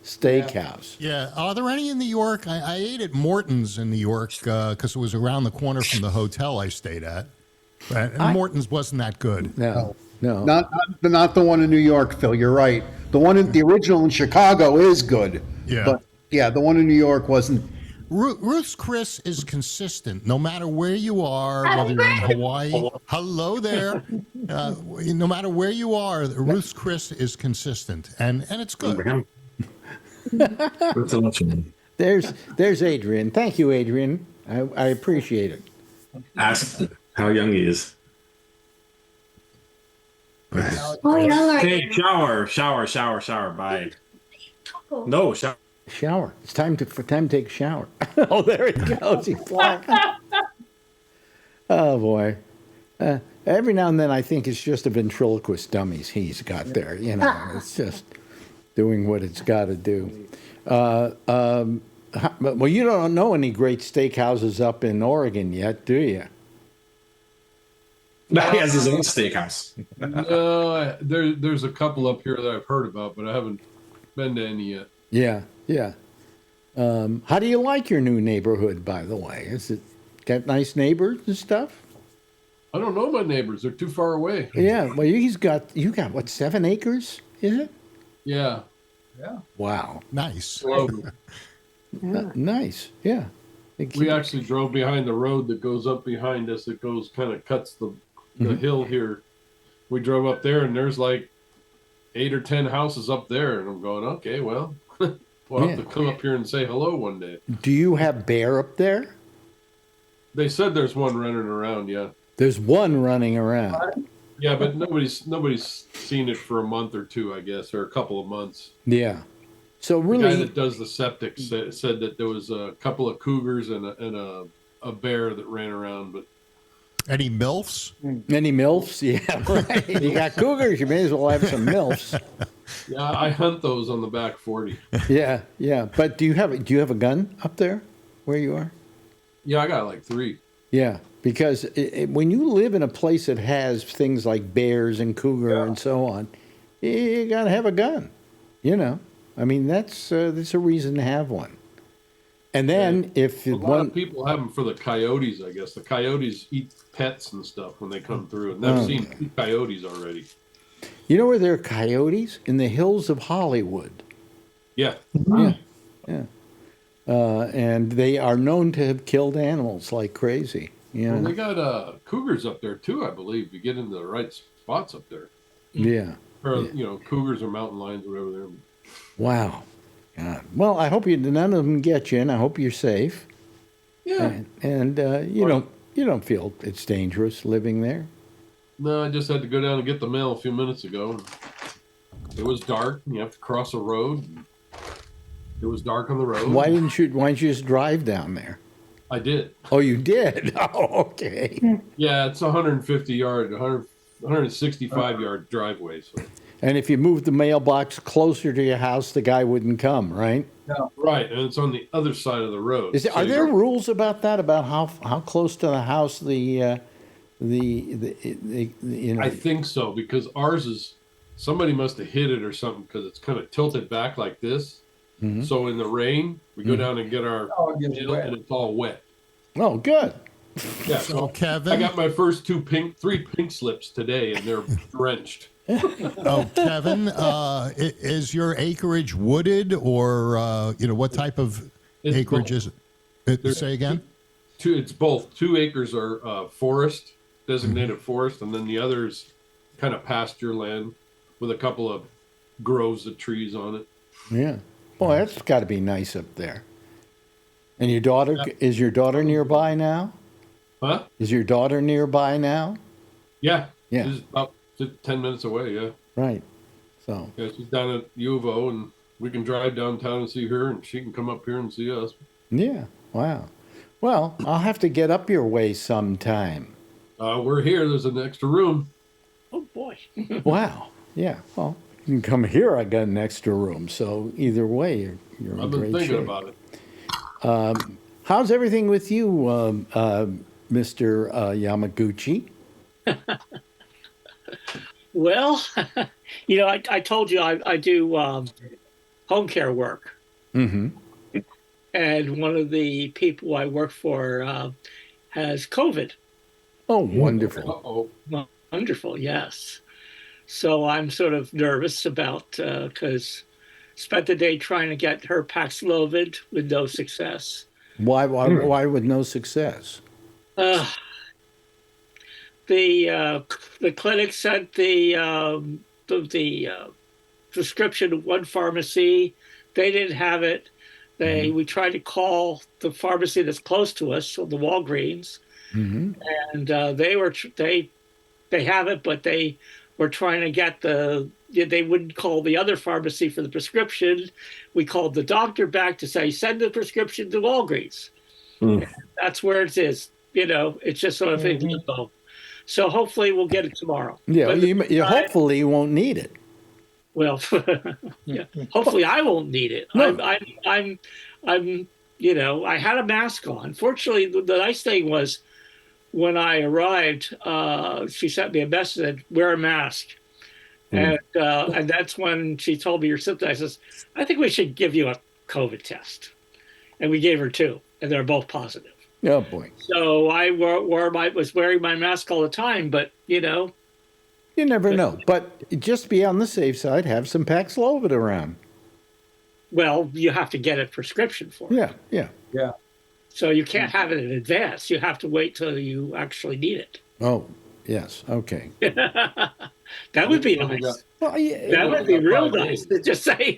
Steakhouse? Yeah. Are there any in New York? I ate at Morton's in New York because it was around the corner from the hotel I stayed at. And Morton's wasn't that good. No. Not the one in New York, Phil. You're right. The original in Chicago is good. Yeah. But yeah, the one in New York wasn't. Ruth's Chris is consistent no matter where you are, whether you're in Hawaii. Hello there. No matter where you are, Ruth's Chris is consistent, and it's good. There's Adrian. Thank you, Adrian. I appreciate it. Ask how young he is. Oh, yeah. Okay, shower. Bye. No, shower. Shower. It's time to take a shower. Oh, there it goes. He's flying. Oh boy. Every now and then, I think it's just a ventriloquist dummies he's got there. It's just doing what it's got to do. Well, you don't know any great steakhouses up in Oregon yet, do you? He has his own steakhouse. No, there's a couple up here that I've heard about, but I haven't been to any yet. Yeah. How do you like your new neighborhood, by the way? Is it got nice neighbors and stuff? I don't know my neighbors; they're too far away. Yeah. Well, you got what, 7 acres? Is it? Yeah. Wow. Nice. Nice. Yeah. We actually drove behind the road that goes up behind us. It kind of cuts the hill here. We drove up there, and there's like 8 or 10 houses up there, and I'm going, okay, well, we'll have to come up here and say hello one day. Do you have bear up there? They said there's one running around. Yeah. There's one running around. Yeah, but nobody's seen it for a month or two, I guess, or a couple of months. Yeah. So The really, guy that does the septic said that there was a couple of cougars and a bear that ran around, but Any MILFs? any milfs? Yeah, right. You got cougars, you may as well have some milfs. yeah, I hunt those on the back 40. Yeah. But do you have a gun up there where you are? Yeah, I got like 3. Yeah, because when you live in a place that has things like bears and cougar and so on, you gotta have a gun. I mean, that's a reason to have one. And then if A lot of people have them for the coyotes, I guess. The coyotes eat pets and stuff when they come through, and I've seen 2 coyotes already. you know where there are coyotes? In the hills of Hollywood. Yeah. Yeah. And they are known to have killed animals like crazy. Well, they got cougars up there too, I believe. You get into the right spots up there. Yeah. Or cougars or mountain lions, whatever they're. Wow. God. Well, I hope none of them get you, and I hope you're safe. Yeah. And you don't feel it's dangerous living there. No, I just had to go down and get the mail a few minutes ago. It was dark, and you have to cross a road. It was dark on the road. Why didn't you just drive down there? I did. Oh, you did? Oh, okay. Yeah, it's 165 yard driveway. So. And if you moved the mailbox closer to your house, the guy wouldn't come, right? No. Right, and it's on the other side of the road. Are there rules about that? About how close to the house I think so, because ours is, somebody must have hit it or something, because it's kind of tilted back like this. Mm-hmm. So in the rain, we go down and get our mail, and it's all wet. Oh, good. Yeah, So, so Kevin? I got my first 3 pink slips today, and they're drenched. Oh, Kevin, is your acreage wooded, or what type of It's acreage both. is it? Say again. It's both. 2 acres are forest, designated forest, and then the others kind of pasture land with a couple of groves of trees on it. Yeah. Well, that's got to be nice up there. And your daughter, is your daughter nearby now? Huh? Is your daughter nearby now? Yeah. Yeah. She's about 10 minutes away, yeah. Right. So, Yeah, she's down at U of O, and we can drive downtown and see her, and she can come up here and see us. yeah. Wow. Well, I'll have to get up your way sometime. We're here. There's an extra room. Oh boy. Wow. Yeah. Well, you can come here. I got an extra room. So either way, you're in I've been great thinking shape. about it. How's everything with you, Mr. Yamaguchi? Well, I told you I do home care work, Mm-hmm. and one of the people I work for has COVID. Oh, wonderful. Uh-oh. Wonderful, yes. So I'm sort of nervous about because spent the day trying to get her Paxlovid with no success. Why with no success? Uh, the clinic sent the prescription to one pharmacy. They didn't have it. We tried to call the pharmacy that's close to us, so the Walgreens, Mm-hmm. and they have it, but they were trying to get they wouldn't call the other pharmacy for the prescription. We called the doctor back to say send the prescription to Walgreens. That's where it is. It's just sort of in limbo. So hopefully we'll get it tomorrow. Yeah, But hopefully you won't need it. well, yeah. Hopefully I won't need it. No. I'm I had a mask on. Fortunately, the nice thing was when I arrived, she sent me a message that wear a mask. And that's when she told me your symptoms. I says, I think we should give you a COVID test. And we gave her 2, and they're both positive. Oh boy. So I was wearing my mask all the time, but You never know. But just be on the safe side, have some Paxlovid around. well, you have to get a prescription for it. Yeah. So you can't have it in advance. You have to wait till you actually need it. Oh, yes. Okay. That would be nice. Well, yeah, That would be real 5 nice days. to just say,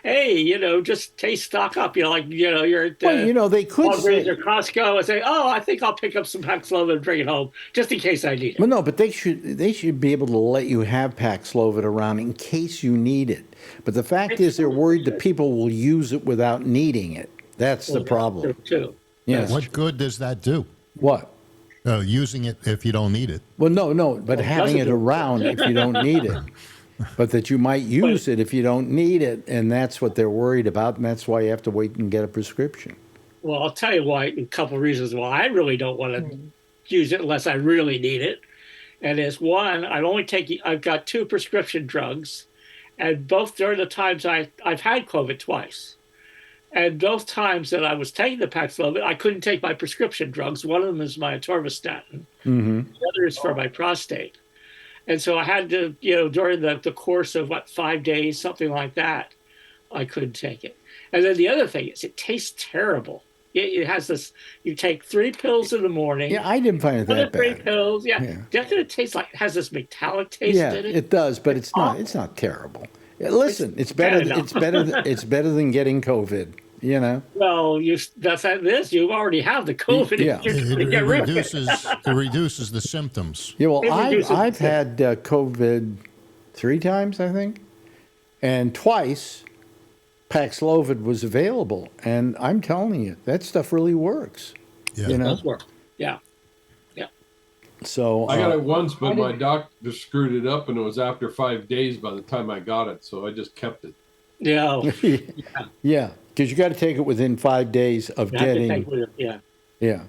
hey, just stock up. You're at they could Walgreens say. or Costco and say, oh, I think I'll pick up some Paxlovid and bring it home just in case I need it. Well, no, but they should be able to let you have Paxlovid around in case you need it. But the fact is, they're worried that people will use it without needing it. That's the problem. Too. Yes. What good does that do? What? Using it if you don't need it. Well, no, but having it doesn't do it. around if you don't need it. But that you might use it if you don't need it, and that's what they're worried about, and that's why you have to wait and get a prescription. Well, I'll tell you why. A couple of reasons why I really don't want to use it unless I really need it. And is one, I've got 2 prescription drugs, and both during the times I've had COVID twice. And both times that I was taking the Paxlovid, I couldn't take my prescription drugs. One of them is my atorvastatin. Mm-hmm. The other is for my prostate. And so I had to, during the course of 5 days, something like that, I couldn't take it. And then the other thing is it tastes terrible. It has this, you take 3 pills in the morning. Yeah, I didn't find it Another that 3 bad. pills. Yeah. Yeah. Doesn't it taste like, it has this metallic taste Yeah, in it? it does, but it's not terrible. Listen, it's better. bad It's better than getting COVID. Well, that's how it is. You already have the COVID. Yeah. You're trying to It get rid of it. reduces the symptoms. Yeah. Well, It reduces I've the- had COVID 3 times, I think, and twice Paxlovid was available, and I'm telling you, that stuff really works. Yeah. It does work. Yeah. So I got it once, but my doctor screwed it up, and it was after 5 days by the time I got it, so I just kept it. Yeah. yeah, because you got to take it within 5 days of You have to getting. take it, yeah. Yeah.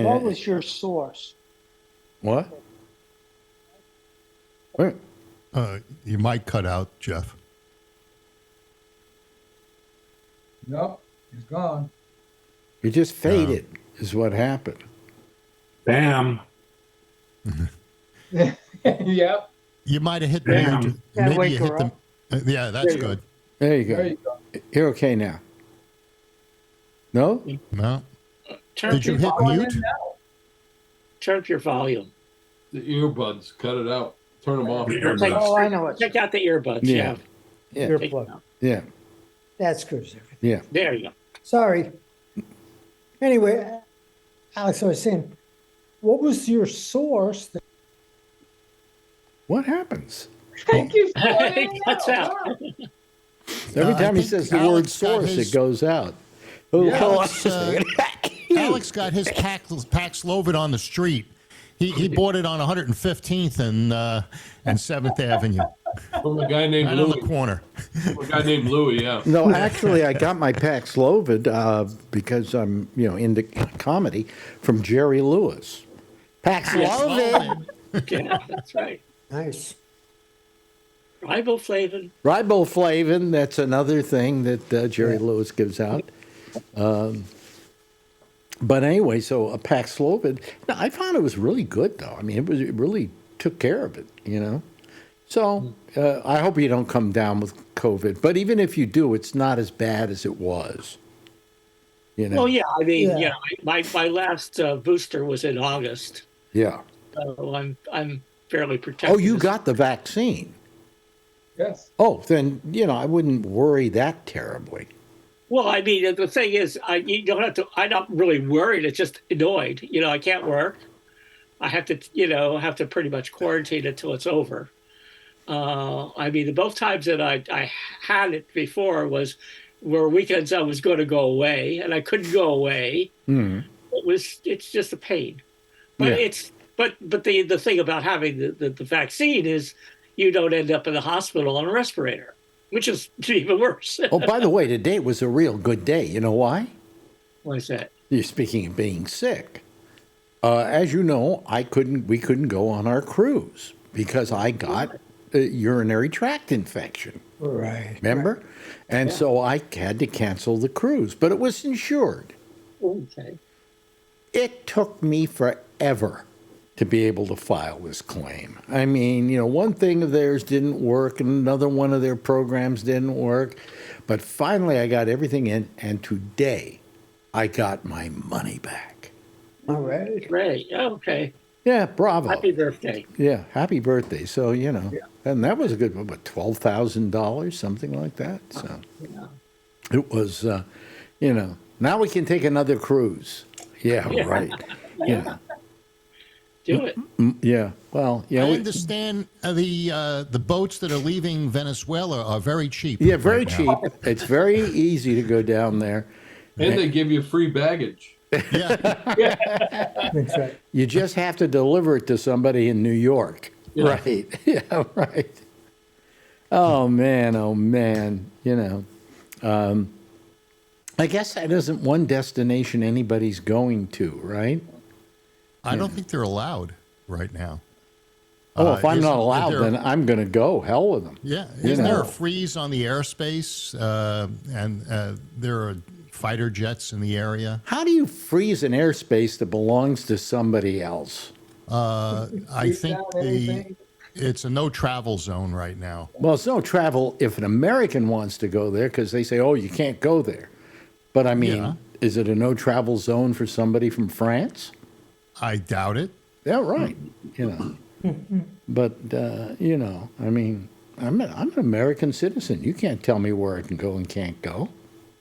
What was your source? What? Wait, You might cut out, Jeff. Nope, he's gone. you just faded, is what happened. Bam. Yep. You might have hit Yeah. mute. Gotta Maybe wake you her hit them. Yeah, that's There you good. There you go. There you go. You're okay now. No? No. Turn Did you hit Going in mute? now. turn up your volume. The earbuds, cut it out. Turn them off. Take, Oh, I know it. Take out the earbuds. Yeah. Yeah. Yeah. Take them Earplug. out. Yeah. That screws everything. Yeah. There you go. Sorry. Anyway, Alex, I was saying, what was your source? What happens? Thank you for pointing it Cuts out. Every I time he think says the word Alex got source, his- it goes out. Oh, Yeah. hold on Alex, a second. Alex got his Paxlovid on the street. He bought it on 115th and 7th Avenue, From a guy named right on the Louis. corner. From a guy named Louis, yeah. No, actually, I got my Paxlovid because I'm, into comedy from Jerry Lewis. Paxlovid. Yeah, that's right. Nice. Riboflavin. Riboflavin, that's another thing that Jerry Lewis gives out. But anyway, so a Paxlovid. No, I found it was really good, though. I mean, it really took care of it. So I hope you don't come down with COVID. But even if you do, it's not as bad as it was. Well, yeah. I mean, Yeah. my last booster was in August, Yeah. so I'm fairly protected. Oh, you got the vaccine. Yes. Oh, then, I wouldn't worry that terribly. Well, I mean, the thing is, you don't have to. I'm not really worried. It's just annoyed. I can't work. I have to pretty much quarantine until it's over. I mean, the both times that I had it before were weekends I was going to go away and I couldn't go away. Mm. It's just a pain. But Yeah. but the thing about having the vaccine is you don't end up in the hospital on a respirator, which is even worse. Oh, by the way, today was a real good day. You know why? Why is that? You're speaking of being sick. As you know, we couldn't go on our cruise because I got a urinary tract infection. Right. Remember? And so I had to cancel the cruise, but it was insured. Okay. It took me forever to be able to file this claim. I mean, one thing of theirs didn't work and another one of their programs didn't work. But finally, I got everything in, and today I got my money back. All right. Great. Okay. Yeah, bravo. Happy birthday. Yeah, happy birthday. So, and that was a good, what, $12,000, something like that. So Yeah. it was, now we can take another cruise. Yeah, right. Yeah. Do it. Yeah. Well, I we, understand the boats that are leaving Venezuela are very cheap. yeah, very right cheap. now. It's very easy to go down there. And they give you free baggage. Yeah. That's right. You just have to deliver it to somebody in New York. Yeah. Right. Yeah, right. Oh, man. I guess that isn't one destination anybody's going to, right? I don't think they're allowed right now. Oh, if I'm Isn't not allowed, there- then I'm going to go. Hell with them. Yeah. You Isn't there know. a freeze on the airspace? And there are fighter jets in the area. How do you freeze an airspace that belongs to somebody else? I think it's a no travel zone right now. Well, it's no travel if an American wants to go there because they say, oh, you can't go there. But I mean, Yeah. is it a no travel zone for somebody from France? I doubt it. Yeah, right. But, I mean, I'm an American citizen. You can't tell me where I can go and can't go.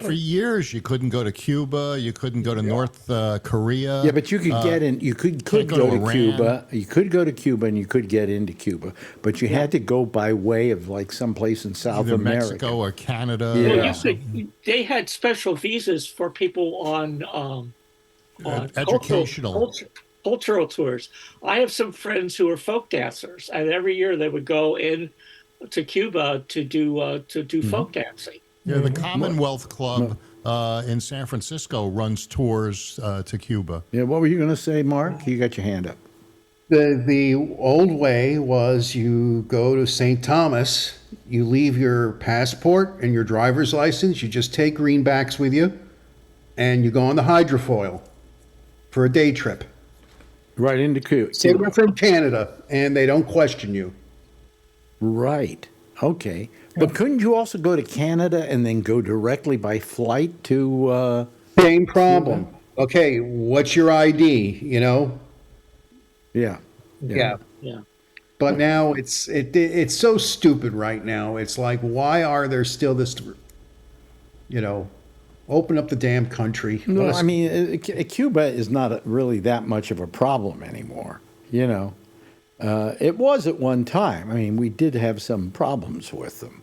For years, you couldn't go to Cuba. You couldn't go to North Korea. Yeah, but you could get in. You could can't go, go to to Iran. Cuba. You could go to Cuba, and you could get into Cuba, but you had to go by way of like someplace in South either America. Mexico or Canada. Yeah. Well, they had special visas for people on Educational. cultural tours. I have some friends who are folk dancers, and every year they would go in to Cuba to do folk dancing. Yeah, the Commonwealth Club in San Francisco runs tours to Cuba. Yeah, what were you going to say, Mark? You got your hand up. The old way was you go to St. Thomas, you leave your passport and your driver's license, you just take greenbacks with you, and you go on the hydrofoil for a day trip. Right into Cuba. Say we're from Canada, and they don't question you. Right. Okay. But couldn't you also go to Canada and then go directly by flight to? Same problem. Okay, what's your ID? You know? Yeah. Yeah. Yeah. But now it's so stupid right now. It's like, why are there still this, open up the damn country? No, Let us- I mean, Cuba is not really that much of a problem anymore. It was at one time. I mean, we did have some problems with them.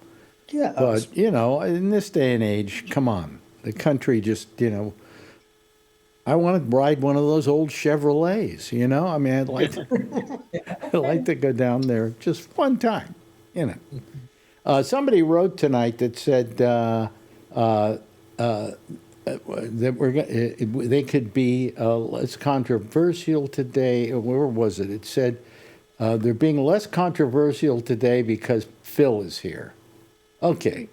Yeah. But, in this day and age, come on. The country just, I want to ride one of those old Chevrolets, I mean, I'd like to go down there just one time, Somebody wrote tonight that said that they could be less controversial today. Where was it? It said they're being less controversial today because Phil is here. Okay.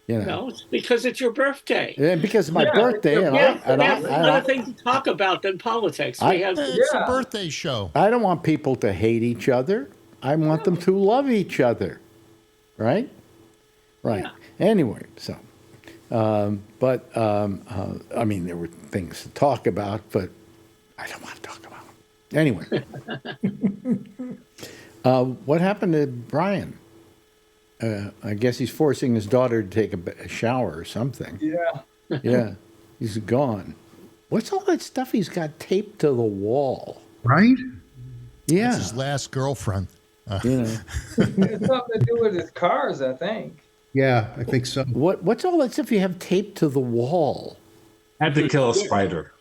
No, it's because it's your birthday. Yeah, because it's my birthday, We and have I other things to talk about than politics. It's a birthday show. I don't want people to hate each other. I want them to love each other. Right? Right. Yeah. Anyway, so, I mean, there were things to talk about, but I don't want to talk about them. Anyway. What happened to Brian? I guess he's forcing his daughter to take a shower or something. Yeah. Yeah, he's gone. What's all that stuff he's got taped to the wall? Right? Yeah. That's his last girlfriend. It's something to do with his cars, I think. Yeah, I think so. What's all that stuff you have taped to the wall? Had to kill a spider.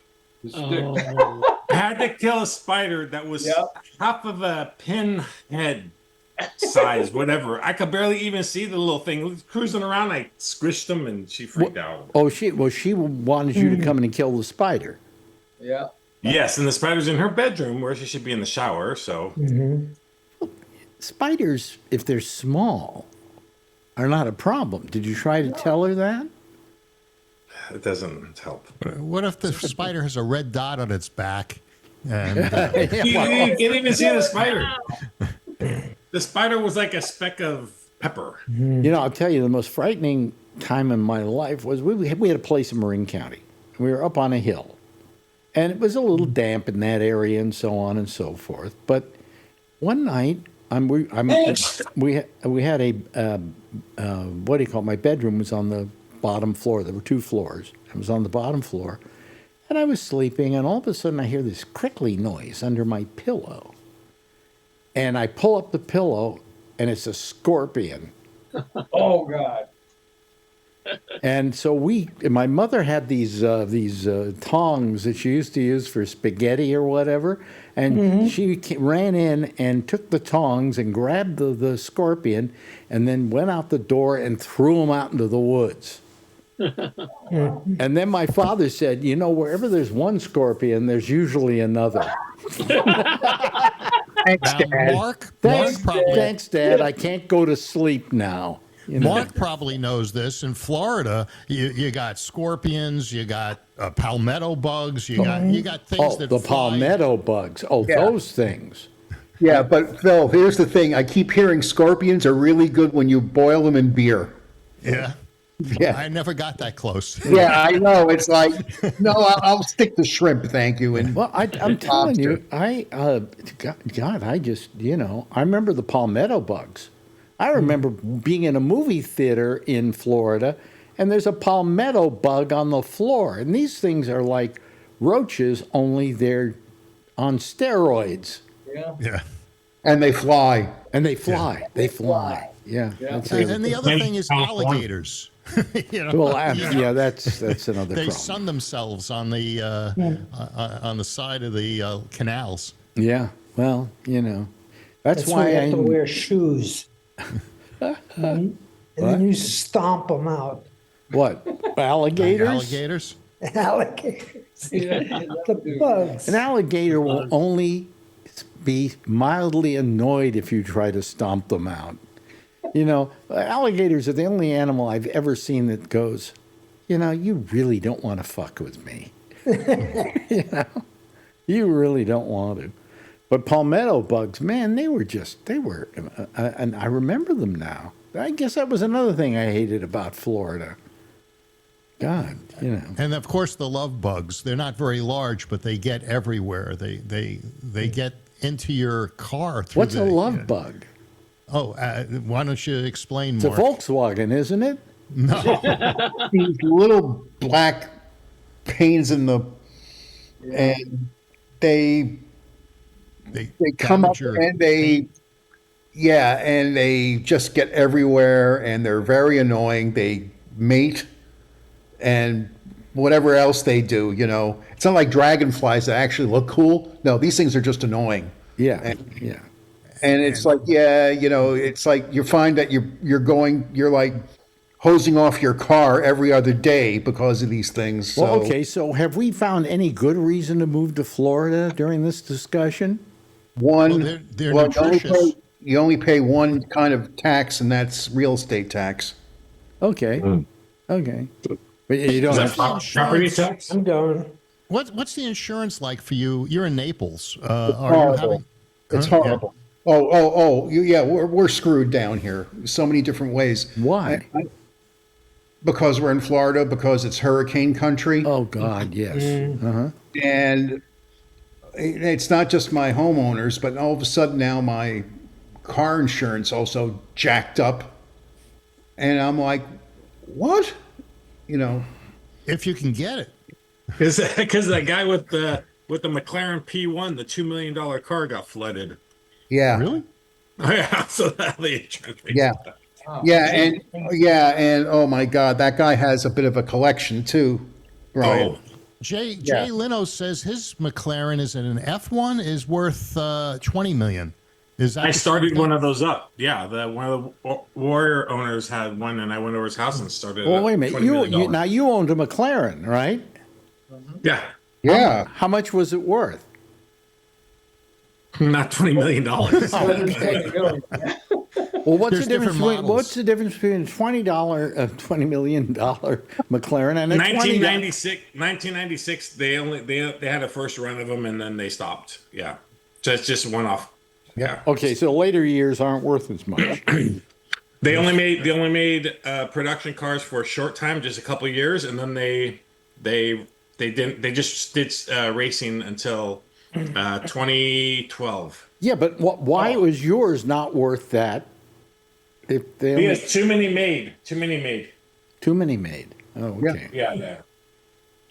Oh. I had to kill a spider that was half of a pinhead size, whatever. I could barely even see the little thing. It was cruising around. I squished him, and she freaked out. Oh, she wanted you to come in and kill the spider. Yeah. Yes, and the spider's in her bedroom where she should be in the shower. So Spiders, if they're small, are not a problem. Did you try to tell her that? it doesn't help. What if the spider has a red dot on its back? And You can't even see the spider. The spider was like a speck of pepper. I'll tell you, the most frightening time in my life was we had a place in Marin County. We were up on a hill, and it was a little damp in that area, and so on and so forth. But one night, we had a what do you call it? My bedroom was on the bottom floor. There were 2 floors. I was on the bottom floor, and I was sleeping, and all of a sudden I hear this crickly noise under my pillow. And I pull up the pillow, and it's a scorpion. Oh, God. And so my mother had these tongs that she used to use for spaghetti or whatever, and she ran in and took the tongs and grabbed the scorpion, and then went out the door and threw him out into the woods. And then my father said, wherever there's one scorpion, there's usually another. Thanks, Dad. Mark probably, Thanks, Dad. I can't go to sleep now. Mark probably knows this. In Florida, you got scorpions, you got palmetto bugs, you got things that the fly. palmetto bugs. Oh, Yeah. those things. Yeah, but Phil, here's the thing. I keep hearing scorpions are really good when you boil them in beer. Yeah. Yeah. I never got that close. Yeah, I know. It's like, no, I'll stick to shrimp, thank you. And Well, I'm telling you, God, I just, I remember the palmetto bugs. I remember being in a movie theater in Florida, and there's a palmetto bug on the floor. And these things are like roaches, only they're on steroids. Yeah. Yeah. and they fly. And they fly. They fly. Yeah. That's it. And the other thing is alligators. Well, that's another They problem. sun themselves on the on the side of the canals. Yeah. Well, that's That's why why you have to I. wear shoes. And then you stomp them out. What? Alligators? Alligators. Alligators. The bugs. An alligator will only be mildly annoyed if you try to stomp them out. Alligators are the only animal I've ever seen that goes, you really don't want to fuck with me. You really don't want to. But palmetto bugs, man, they were, and I remember them now. I guess that was another thing I hated about Florida. God, you know. And of course, the love bugs. They're not very large, but they get everywhere. They get into your car. Through What's a love bug? Oh, why don't you explain It's more? a Volkswagen, isn't it? No. These little black pains in the, and they come up damage your and they, yeah, and they just get everywhere and they're very annoying. They mate and whatever else they do, you know. It's not like dragonflies that actually look cool. No, these things are just annoying. Yeah, yeah. And it's like, yeah, you know, it's like you find that you're like hosing off your car every other day because of these things. So. Well, okay, so have we found any good reason to move to Florida during this discussion? One, Well, they're well, nutritious. you only pay one kind of tax, and that's real estate tax. Okay, okay. But you don't have Property tax? I'm going. What's the insurance like for you? You're in Naples. Are you Horrible. having? It's Huh? horrible. Yeah, we're screwed down here. So many different ways. Why? Because we're in Florida, because it's hurricane country. Oh, God, yes. Uh-huh. And it's not just my homeowners, but all of a sudden now my car insurance also jacked up. And I'm like, what? You know, If you can get it. Because that guy with the McLaren P1, the $2 million car, got flooded. yeah. Really? Oh, yeah, so that the insurance makes Yeah. it. And oh my God, that guy has a bit of a collection too, Brian. Oh, Jay Yeah. Leno says his McLaren is an F1 is worth $20 million. Is that I started one of those up. Yeah, one of the Warrior owners had one, and I went over his house and started. Well, it wait a at minute. $20 million. Now you owned a McLaren, right? Yeah, Yeah. How much was it worth? not $20 million. Well, what's There's the difference? different Between, models. what's the difference between $20 million McLaren and a 1996. They had a first run of them, and then they stopped. Yeah, just one off. Yeah. Okay, so later years aren't worth as much. They only made production cars for a short time, just a couple of years, and then they just did racing until 2012. Yeah, but why was yours not worth that? If they only, Because too many made. too many made. Oh, okay. Yeah.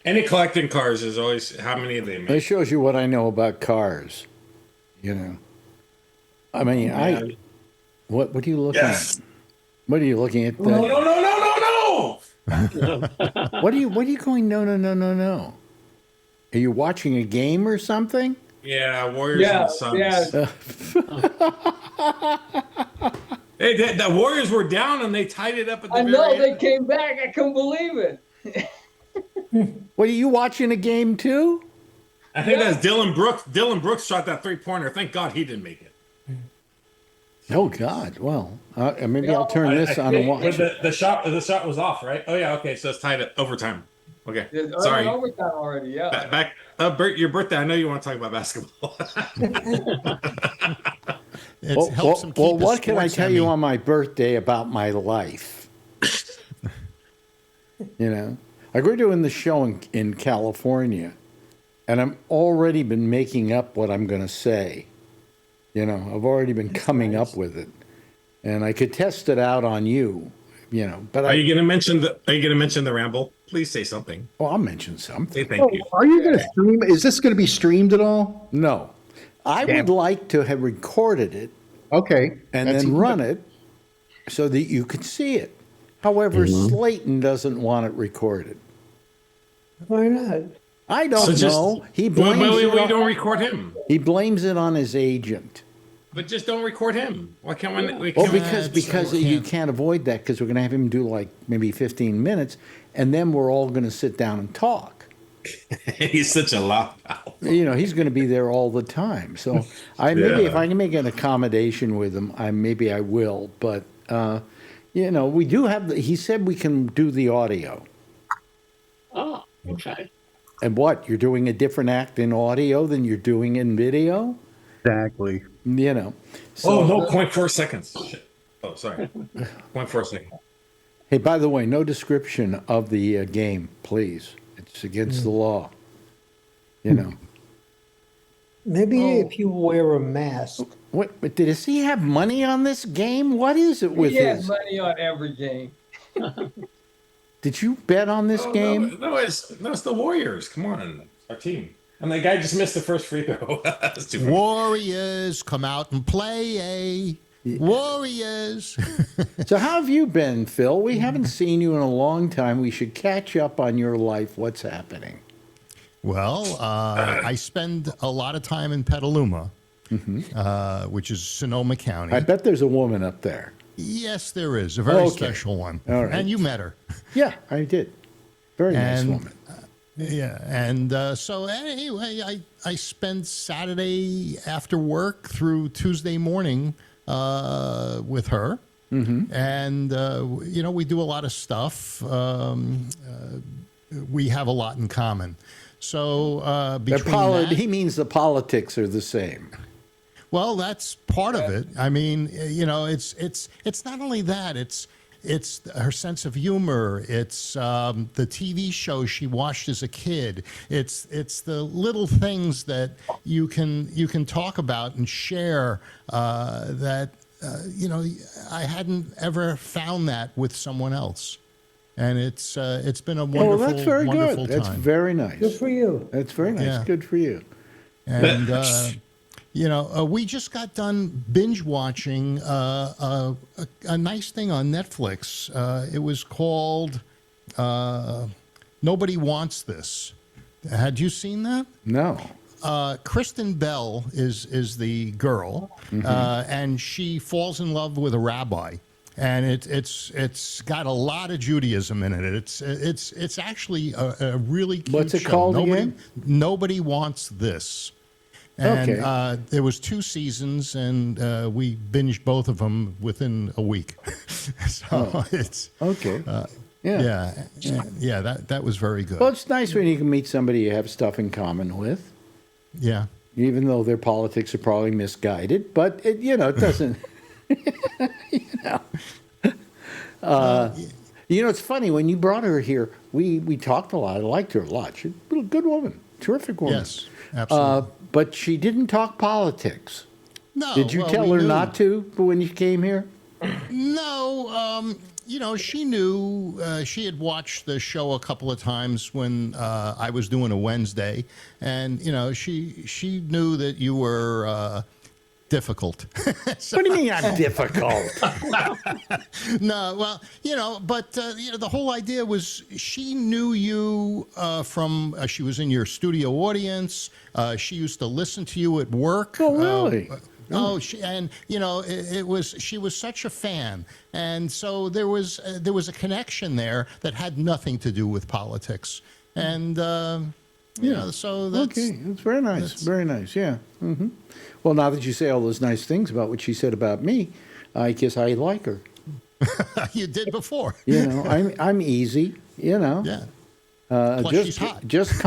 Any collecting cars is always how many they That make. shows you what I know about cars. You know, I mean, What are you looking Yes. at? What are you looking at? No. What are you going? No. Are you watching a game or something? Yeah, Warriors and Suns. Yeah. Hey, the Warriors were down and they tied it up at the I very know end. they came back. I couldn't believe it. What are you watching a game too? I think that's Dylan Brooks. Dylan Brooks shot that 3-pointer. Thank God he didn't make it. Oh God! Well, maybe I'll turn this on and watch. But the shot was off, right? Oh yeah, okay. So it's tied at overtime. Okay, sorry. Overtime already. Yeah. Back, Bert, your birthday. I know you want to talk about basketball. It Well, helps them keep the what can I sports tell you Emmy. on my birthday about my life? You know, we're doing the show in California, and I'm already been making up what I'm going to say. You know, I've already been coming up with it, and I could test it out on you. You know, but Are you going to mention the Ramble? Please say something. I'll mention something. Say thank you. Are you going to stream? Is this going to be streamed at all? No, I Damn. would like to have recorded it Okay. and That's then even run better. it so that you could see it. However, Slayton doesn't want it recorded. Why not? I don't So just- know. He blames Wait, it on, don't record him. he blames it on his agent. But just don't record him. Why can't we? Well, can't because you can't avoid that because we're going to have him do like maybe 15 minutes, and then we're all going to sit down and talk. He's such a loud mouth. You know, he's going to be there all the time. So maybe if I can make an accommodation with him, maybe I will. But you know, we do have. He said we can do the audio. Oh, okay. And what? You're doing a different act in audio than you're doing in video? Exactly. You know. Oh, no, 0.4 seconds. Shit. Oh, sorry. 0.4 seconds. Hey, by the way, no description of the game, please. It's against the law. You know. Maybe if you wear a mask. What? But does he have money on this game? What is it with He has his? money on every game. Did you bet on this game? No, it's the Warriors. Come on, our team. And the guy just missed the first free throw. That's too funny. Warriors, come out and play. Warriors. So how have you been, Phil? We haven't seen you in a long time. We should catch up on your life. What's happening? Well, I spend a lot of time in Petaluma, which is Sonoma County. I bet there's a woman up there. Yes, there is. A very special one. All right. And you met her. Yeah, I did. Very nice woman. Yeah, and so anyway, I spent Saturday after work through Tuesday morning with her, and we do a lot of stuff. We have a lot in common. So between he means the politics are the same. Well, that's part of it. I mean, it's not only that. It's her sense of humor. It's the TV shows she watched as a kid. It's the little things that you can talk about and share that I hadn't ever found that with someone else. And it's been a wonderful, that's very wonderful good. time. That's very nice. Good for you. That's very nice. Yeah. Good for you. And we just got done binge watching a nice thing on Netflix. It was called Nobody Wants This. Had you seen that? No. Kristen Bell is the girl, and she falls in love with a rabbi. And it's got a lot of Judaism in it. It's actually a really cute What's it show. called again? Nobody Wants This. And Okay. there was 2 seasons, and we binged both of them within a week. So it's Okay. Yeah. yeah. That was very good. Well, it's nice when you can meet somebody you have stuff in common with, Yeah. even though their politics are probably misguided. But it doesn't. It's funny when you brought her here. We talked a lot. I liked her a lot. She's a good woman, terrific woman. Yes, absolutely. But she didn't talk politics. No. Did you tell her not to when you came here? No. She knew. She had watched the show a couple of times when I was doing a Wednesday, and she knew that you were difficult. What do you mean I'm difficult? No, well, but the whole idea was she knew you from she was in your studio audience. She used to listen to you at work. Oh, really? She was such a fan, and so there was a connection there that had nothing to do with politics, and so that's okay. It's very nice. Very nice. Yeah. Well, now that you say all those nice things about what she said about me, I guess I like her. You did before. I'm easy. Yeah. Plus she's hot. Just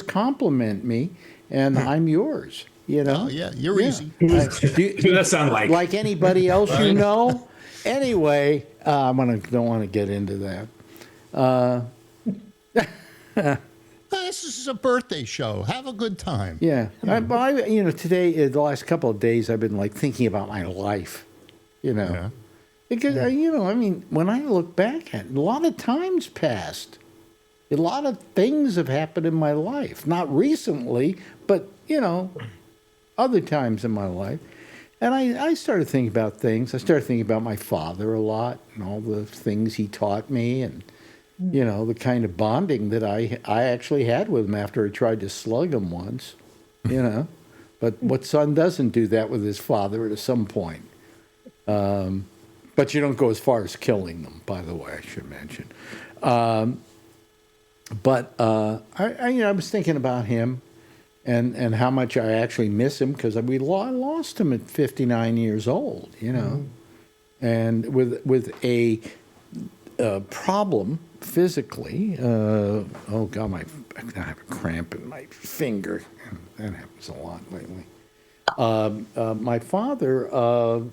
compliment me, and I'm yours. Oh yeah, you're easy. Who does that sound like anybody else you know? Anyway, don't want to get into that. This is a birthday show. Have a good time. Yeah. Today, the last couple of days, I've been thinking about my life. Yeah. Because when I look back at it, a lot of time's passed. A lot of things have happened in my life. Not recently, but other times in my life. And I started thinking about things. I started thinking about my father a lot and all the things he taught me, and the kind of bonding that I actually had with him after I tried to slug him once, But what son doesn't do that with his father at some point? But you don't go as far as killing them, by the way, I should mention. I was thinking about him and how much I actually miss him, because I lost him at 59 years old, and with a problem physically. Oh God, I have a cramp in my finger. That happens a lot lately. My father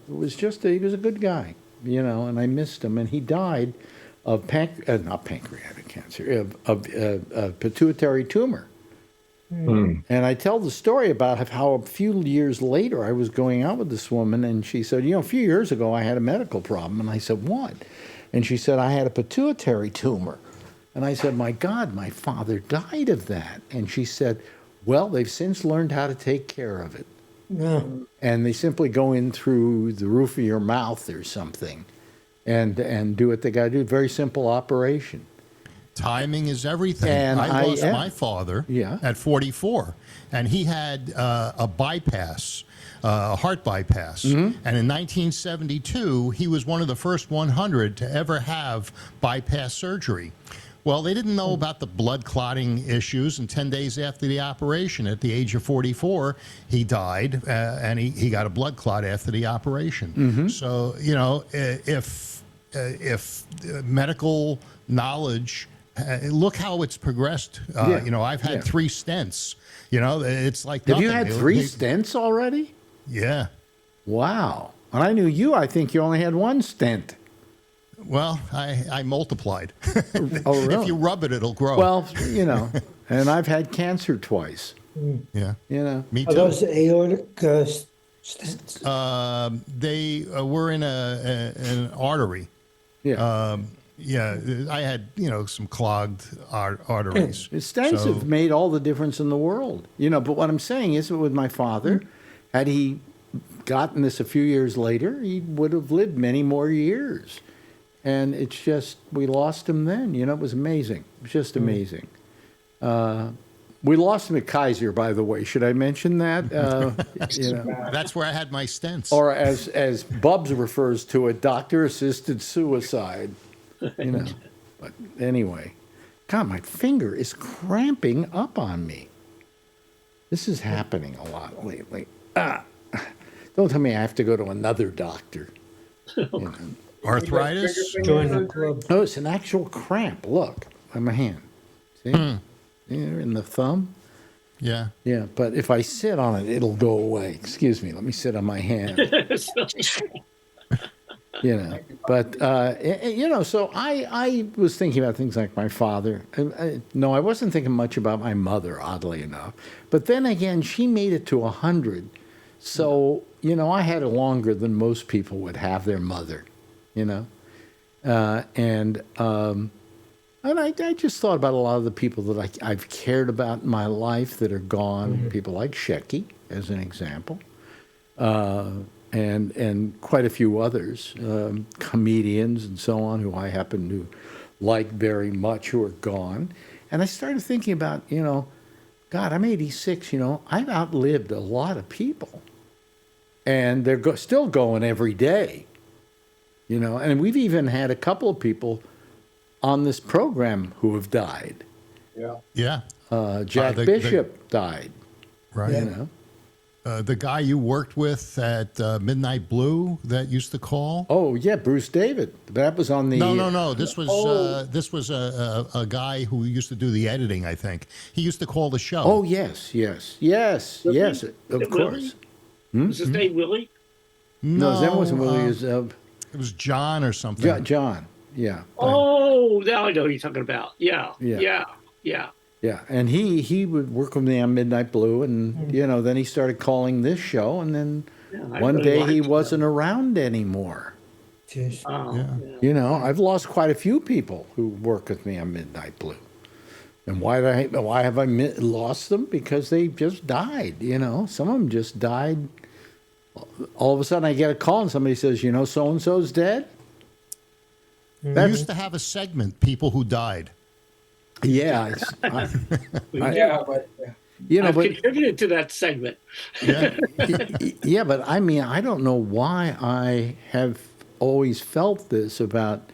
was he was a good guy, and I missed him. And he died of not pancreatic cancer, of pituitary tumor. And I tell the story about how a few years later I was going out with this woman, and she said, a few years ago I had a medical problem. And I said, what? And she said, I had a pituitary tumor. And I said, my God, my father died of that. And she said, well, they've since learned how to take care of it. Yeah. And they simply go in through the roof of your mouth or something and do what they got to do. Very simple operation. Timing is everything. And I lost my father Yeah. at 44, and he had a bypass, a heart bypass. And in 1972, he was one of the first 100 to ever have bypass surgery. Well, they didn't know about the blood clotting issues, and 10 days after the operation, at the age of 44, he died, and he got a blood clot after the operation. So, if medical knowledge, look how it's progressed. I've had 3 stents. It's like Have you nothing. had 3 stents already? Yeah. Wow. When I knew you, I think you only had 1 stent. Well, I multiplied. Oh, really? If you rub it, it'll grow. Well, and I've had cancer twice. Yeah. Me Are too. those aortic stents? They were in an artery. Yeah. I had some clogged arteries. Stents have made all the difference in the world. But what I'm saying is that with my father, had he gotten this a few years later, he would have lived many more years. And it's just, we lost him then. It was amazing. It was just amazing. We lost him at Kaiser, by the way. Should I mention that? That's where I had my stents. Or as Bubs refers to it, doctor-assisted suicide. But anyway, God, my finger is cramping up on me. This is happening a lot lately. Don't tell me I have to go to another doctor. Arthritis? Join the club. Oh, it's an actual cramp. Look on my hand. See? In the thumb. Yeah. Yeah, but if I sit on it, it'll go away. Excuse me. Let me sit on my hand. But so I was thinking about things like my father. No, I wasn't thinking much about my mother, oddly enough. But then again, she made it to 100. So, I had it longer than most people would have their mother, And I just thought about a lot of the people that I've cared about in my life that are gone. People like Shecky, as an example. And quite a few others, comedians and so on, who I happen to like very much, who are gone. And I started thinking about, God, I'm 86, I've outlived a lot of people. And they're still going every day, And we've even had a couple of people on this program who have died. Yeah. Jack Bishop died. Right. The guy you worked with at Midnight Blue that used to call? Oh, yeah, Bruce David. That was on the... No. This was a guy who used to do the editing, I think. He used to call the show. Oh, yes, of course. Was his name Willie? No, his name wasn't Willie. It was John or something. John, yeah. Oh, now I know who you're talking about. Yeah. Yeah, and he would work with me on Midnight Blue, and then he started calling this show, and then one day he wasn't around anymore. I've lost quite a few people who work with me on Midnight Blue, and why have I lost them? Because they just died. Some of them just died. All of a sudden, I get a call, and somebody says, so and so's dead. We used to have a segment, People Who Died. Yeah, I've contributed to that segment. Yeah, but I mean, I don't know why I have always felt this about,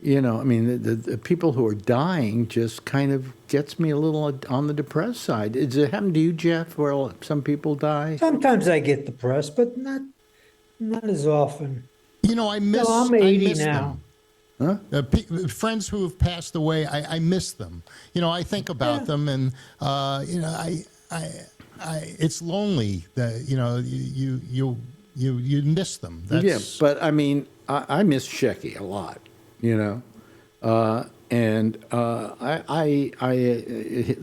the people who are dying just kind of gets me a little on the depressed side. Does it happen to you, Jeff, where some people die? Sometimes I get depressed, but not as often. I miss. I'm 80 I miss now. Them. Huh? Friends who have passed away, I miss them. I think about them, and it's lonely that you miss them. Yeah, but I mean, I miss Shecky a lot, the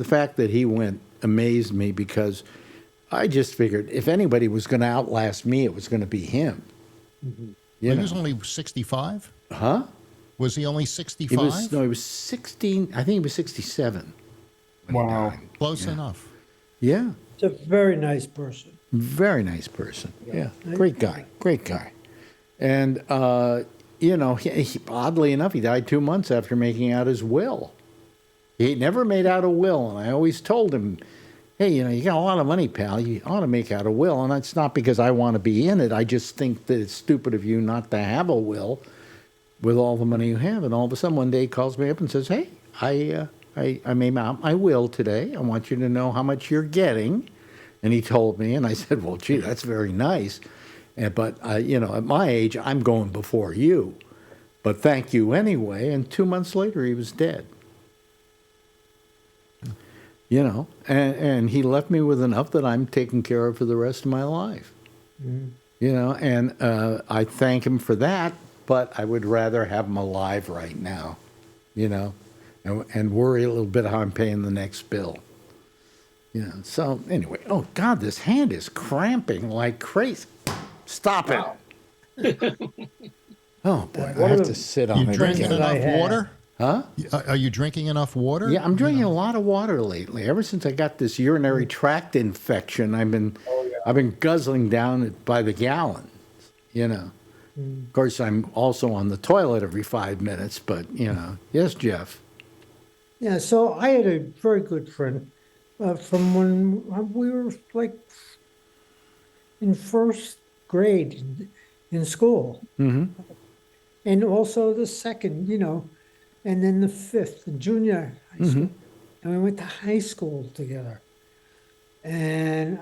fact that he went amazed me because I just figured if anybody was going to outlast me, it was going to be him. Mm-hmm. He was only 65? Huh? Was he only 65? He was 16. I think he was 67. Wow. Close enough. Yeah. He's a very nice person. Very nice person. Yeah. Great guy. Great guy. And, oddly enough, he died 2 months after making out his will. He never made out a will. And I always told him, hey, you got a lot of money, pal. You ought to make out a will. And it's not because I want to be in it. I just think that it's stupid of you not to have a will with all the money you have. And all of a sudden, one day he calls me up and says, hey, I made out my will today. I want you to know how much you're getting. And he told me, and I said, well, gee, that's very nice. But at my age, I'm going before you. But thank you anyway. And 2 months later, he was dead. And he left me with enough that I'm taken care of for the rest of my life. Mm. And I thank him for that, but I would rather have him alive right now, and worry a little bit how I'm paying the next bill. So anyway, oh God, this hand is cramping like crazy. Stop it. Oh boy, I have to sit on it. You drinking enough water? Huh? Are you drinking enough water? Yeah, I'm drinking a lot of water lately. Ever since I got this urinary tract infection, I've been guzzling down it by the gallon. Of course, I'm also on the toilet every 5 minutes, but yes, Jeff. Yeah, so I had a very good friend from when we were like in first grade in school. Mm-hmm. And also the second, and then the fifth in junior high school. Mm-hmm. And we went to high school together. And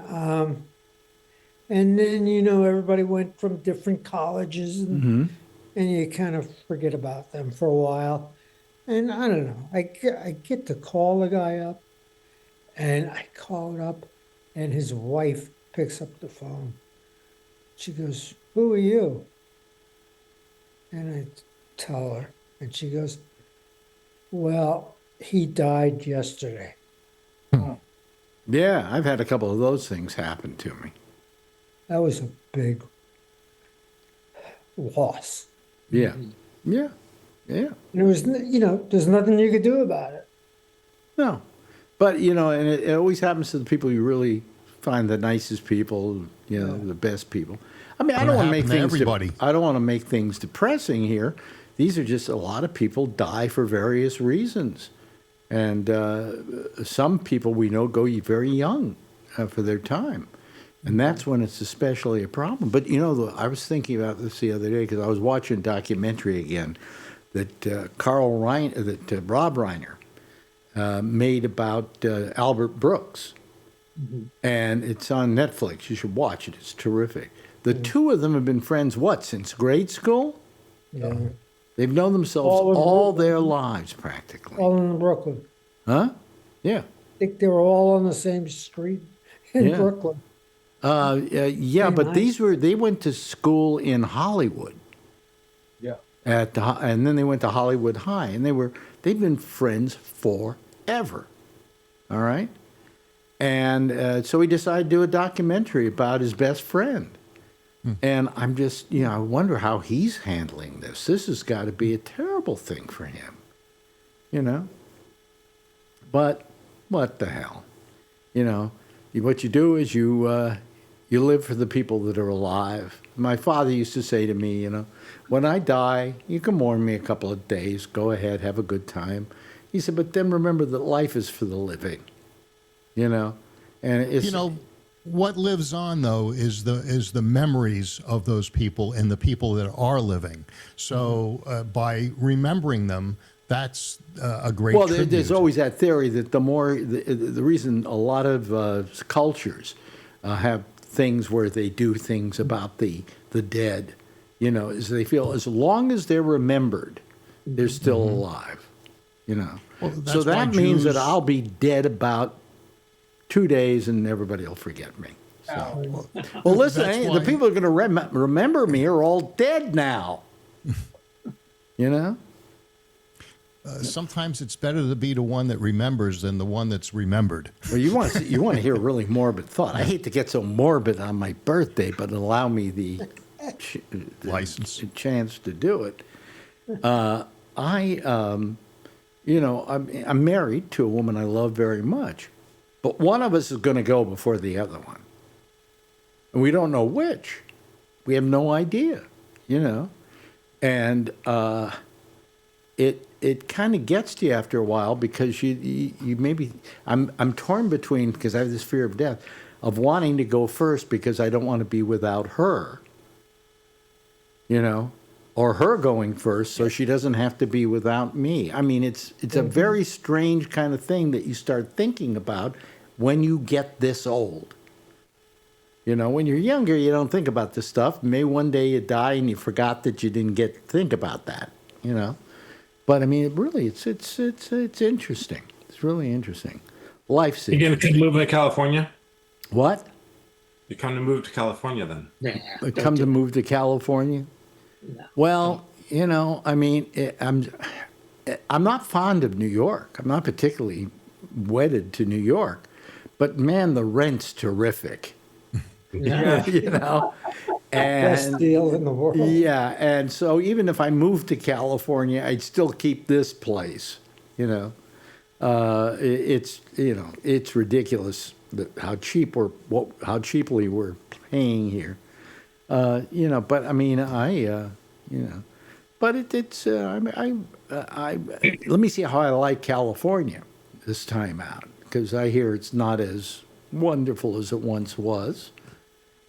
then, everybody went from different colleges and you kind of forget about them for a while. And I don't know, I get to call the guy up, and I call it up, and his wife picks up the phone. She goes, who are you? And I tell her, and she goes, well, he died yesterday. Yeah, I've had a couple of those things happen to me. That was a big loss. Yeah, yeah, yeah. And it was, there's nothing you could do about it. No, but and it always happens to the people you really find the nicest people, the best people. I mean, I don't want to make things. I don't want to make things depressing here. These are just a lot of people die for various reasons, and some people we know go very young for their time, and that's when it's especially a problem. But I was thinking about this the other day because I was watching a documentary again that Rob Reiner made about Albert Brooks, and it's on Netflix. You should watch it. It's terrific. The two of them have been friends, since grade school? Yeah. They've known themselves all their lives, practically. All in Brooklyn. Huh? Yeah. I think they were all on the same street in Brooklyn. Yeah, but they went to school in Hollywood. Yeah. And then they went to Hollywood High, and they've been friends forever. All right? And so he decided to do a documentary about his best friend. And I'm just, I wonder how he's handling this. This has got to be a terrible thing for him, But what the hell? What you do is you live for the people that are alive. My father used to say to me, when I die, you can mourn me a couple of days. Go ahead, have a good time. He said, but then remember that life is for the living, And it's... What lives on, though, is the memories of those people and the people that are living. So by remembering them, that's a great tribute. Well, there's always that theory that the reason a lot of cultures have things where they do things about the dead, is they feel as long as they're remembered, they're still alive, Well, so that means that I'll be dead about 2 days, and everybody will forget me. Oh. Well, listen, That's the why- people who are going to remember me are all dead now. You know? Sometimes it's better to be the one that remembers than the one that's remembered. Well, you want to hear a really morbid thought. I hate to get so morbid on my birthday, but allow me the License. chance to do it. I'm married to a woman I love very much, but one of us is going to go before the other one, and we don't know which. We have no idea, and it kind of gets to you after a while because you maybe I'm torn between, because I have this fear of death, of wanting to go first because I don't want to be without her, or her going first so she doesn't have to be without me. I mean, it's a very strange kind of thing that you start thinking about when you get this old. When you're younger, you don't think about this stuff. Maybe one day you die and you forgot that you didn't get to think about that, But I mean, it's interesting. It's really interesting. Life's You gonna interesting. move to California? What? You come to move to California then? Yeah. Come to move to California? No. Well, I mean, I'm not fond of New York. I'm not particularly wedded to New York, but man, the rent's terrific. Yeah. Best And deal in the world. yeah, and so even if I moved to California, I'd still keep this place. It's ridiculous how cheaply we're paying here. But I mean, but it's let me see how I like California this time out, because I hear it's not as wonderful as it once was.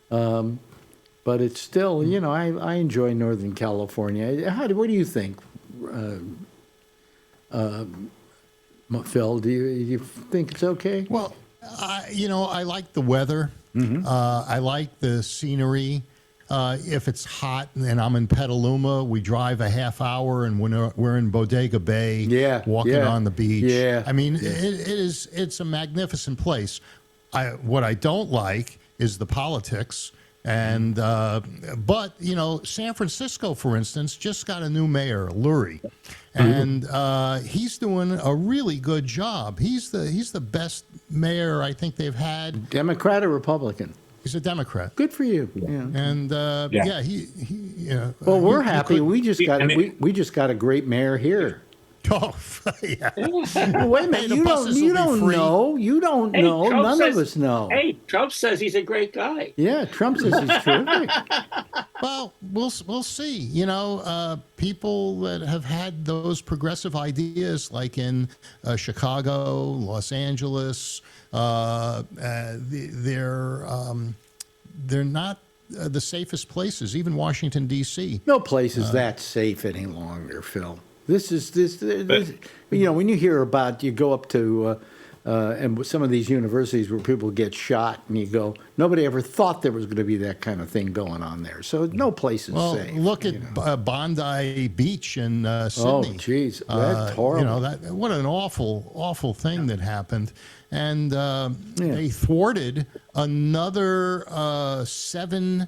But it's still, I enjoy Northern California. What do you think, Phil? Do you think it's okay? Well, I like the weather. I like the scenery. If it's hot and I'm in Petaluma, we drive a half hour and we're in Bodega Bay, walking on the beach. Yeah. I mean, it's a magnificent place. What I don't like is the politics. And but San Francisco, for instance, just got a new mayor, Lurie, and he's doing a really good job. He's the best mayor I think they've had. Democrat or Republican? He's a Democrat. Good for you. Yeah. And he Well, we're happy. We just got a great mayor here. Oh, yeah. Well, wait a minute. The You buses don't will be free. know. You don't Hey, know. Trump None says- of us know. Hey, Trump says he's a great guy. Yeah, Trump says he's terrific. Well, we'll see. People that have had those progressive ideas, like in Chicago, Los Angeles, they're not the safest places. Even Washington D.C. No place is that safe any longer, Phil. This. When you hear about, you go up to and some of these universities where people get shot, and you go, nobody ever thought there was going to be that kind of thing going on there. So no place is safe. Look at Bondi Beach in Sydney. Oh, geez, that's horrible. What an awful thing that happened. And they thwarted another 7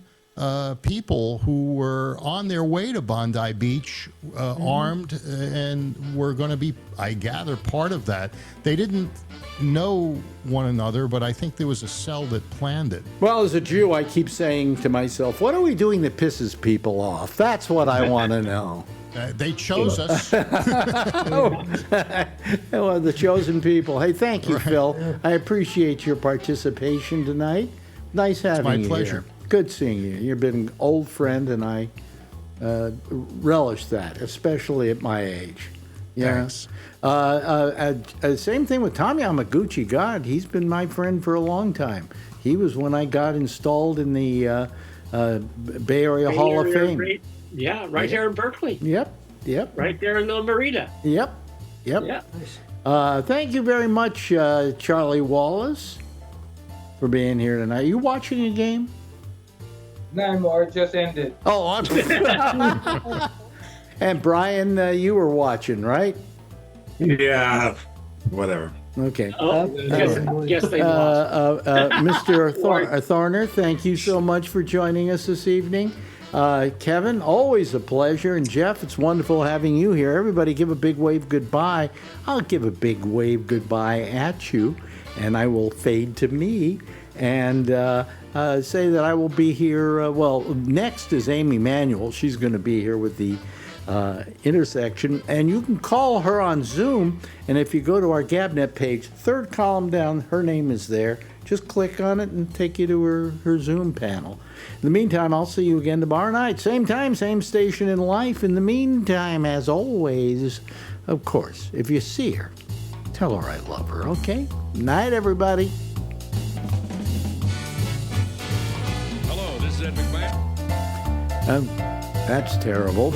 people who were on their way to Bondi Beach, armed, and were going to be, I gather, part of that. They didn't know one another, but I think there was a cell that planned it. Well, as a Jew, I keep saying to myself, what are we doing that pisses people off? That's what I want to know. They chose us. Well, the chosen people. Hey, thank you, Phil. I appreciate your participation tonight. Nice having you my pleasure. here. Good seeing you. You've been an old friend, and I relish that, especially at my age. Yeah. Thanks. Same thing with Tommy Yamaguchi. God, he's been my friend for a long time. He was when I got installed in the Bay Area Hall of Fame. Right here in Berkeley. Yep. Right there in Little Marina. Yep. Yeah. Thank you very much, Charlie Wallace, for being here tonight. You watching the game? No more. It just ended. Oh, I'm. And Brian, you were watching, right? Yeah, whatever. Okay. Guess they lost. Mr. Thorner, thank you so much for joining us this evening. Kevin, always a pleasure. And Jeff, it's wonderful having you here. Everybody give a big wave goodbye. I'll give a big wave goodbye at you, and I will fade to me and say that I will be here. Next is Amy Manuel. She's going to be here with the intersection, and you can call her on Zoom. And if you go to our GabNet page, third column down, her name is there. Just click on it and take you to her Zoom panel. In the meantime, I'll see you again tomorrow night. Same time, same station in life. In the meantime, as always, of course, if you see her, tell her I love her, okay? Night, everybody. Hello, this is Ed McMahon. That's terrible.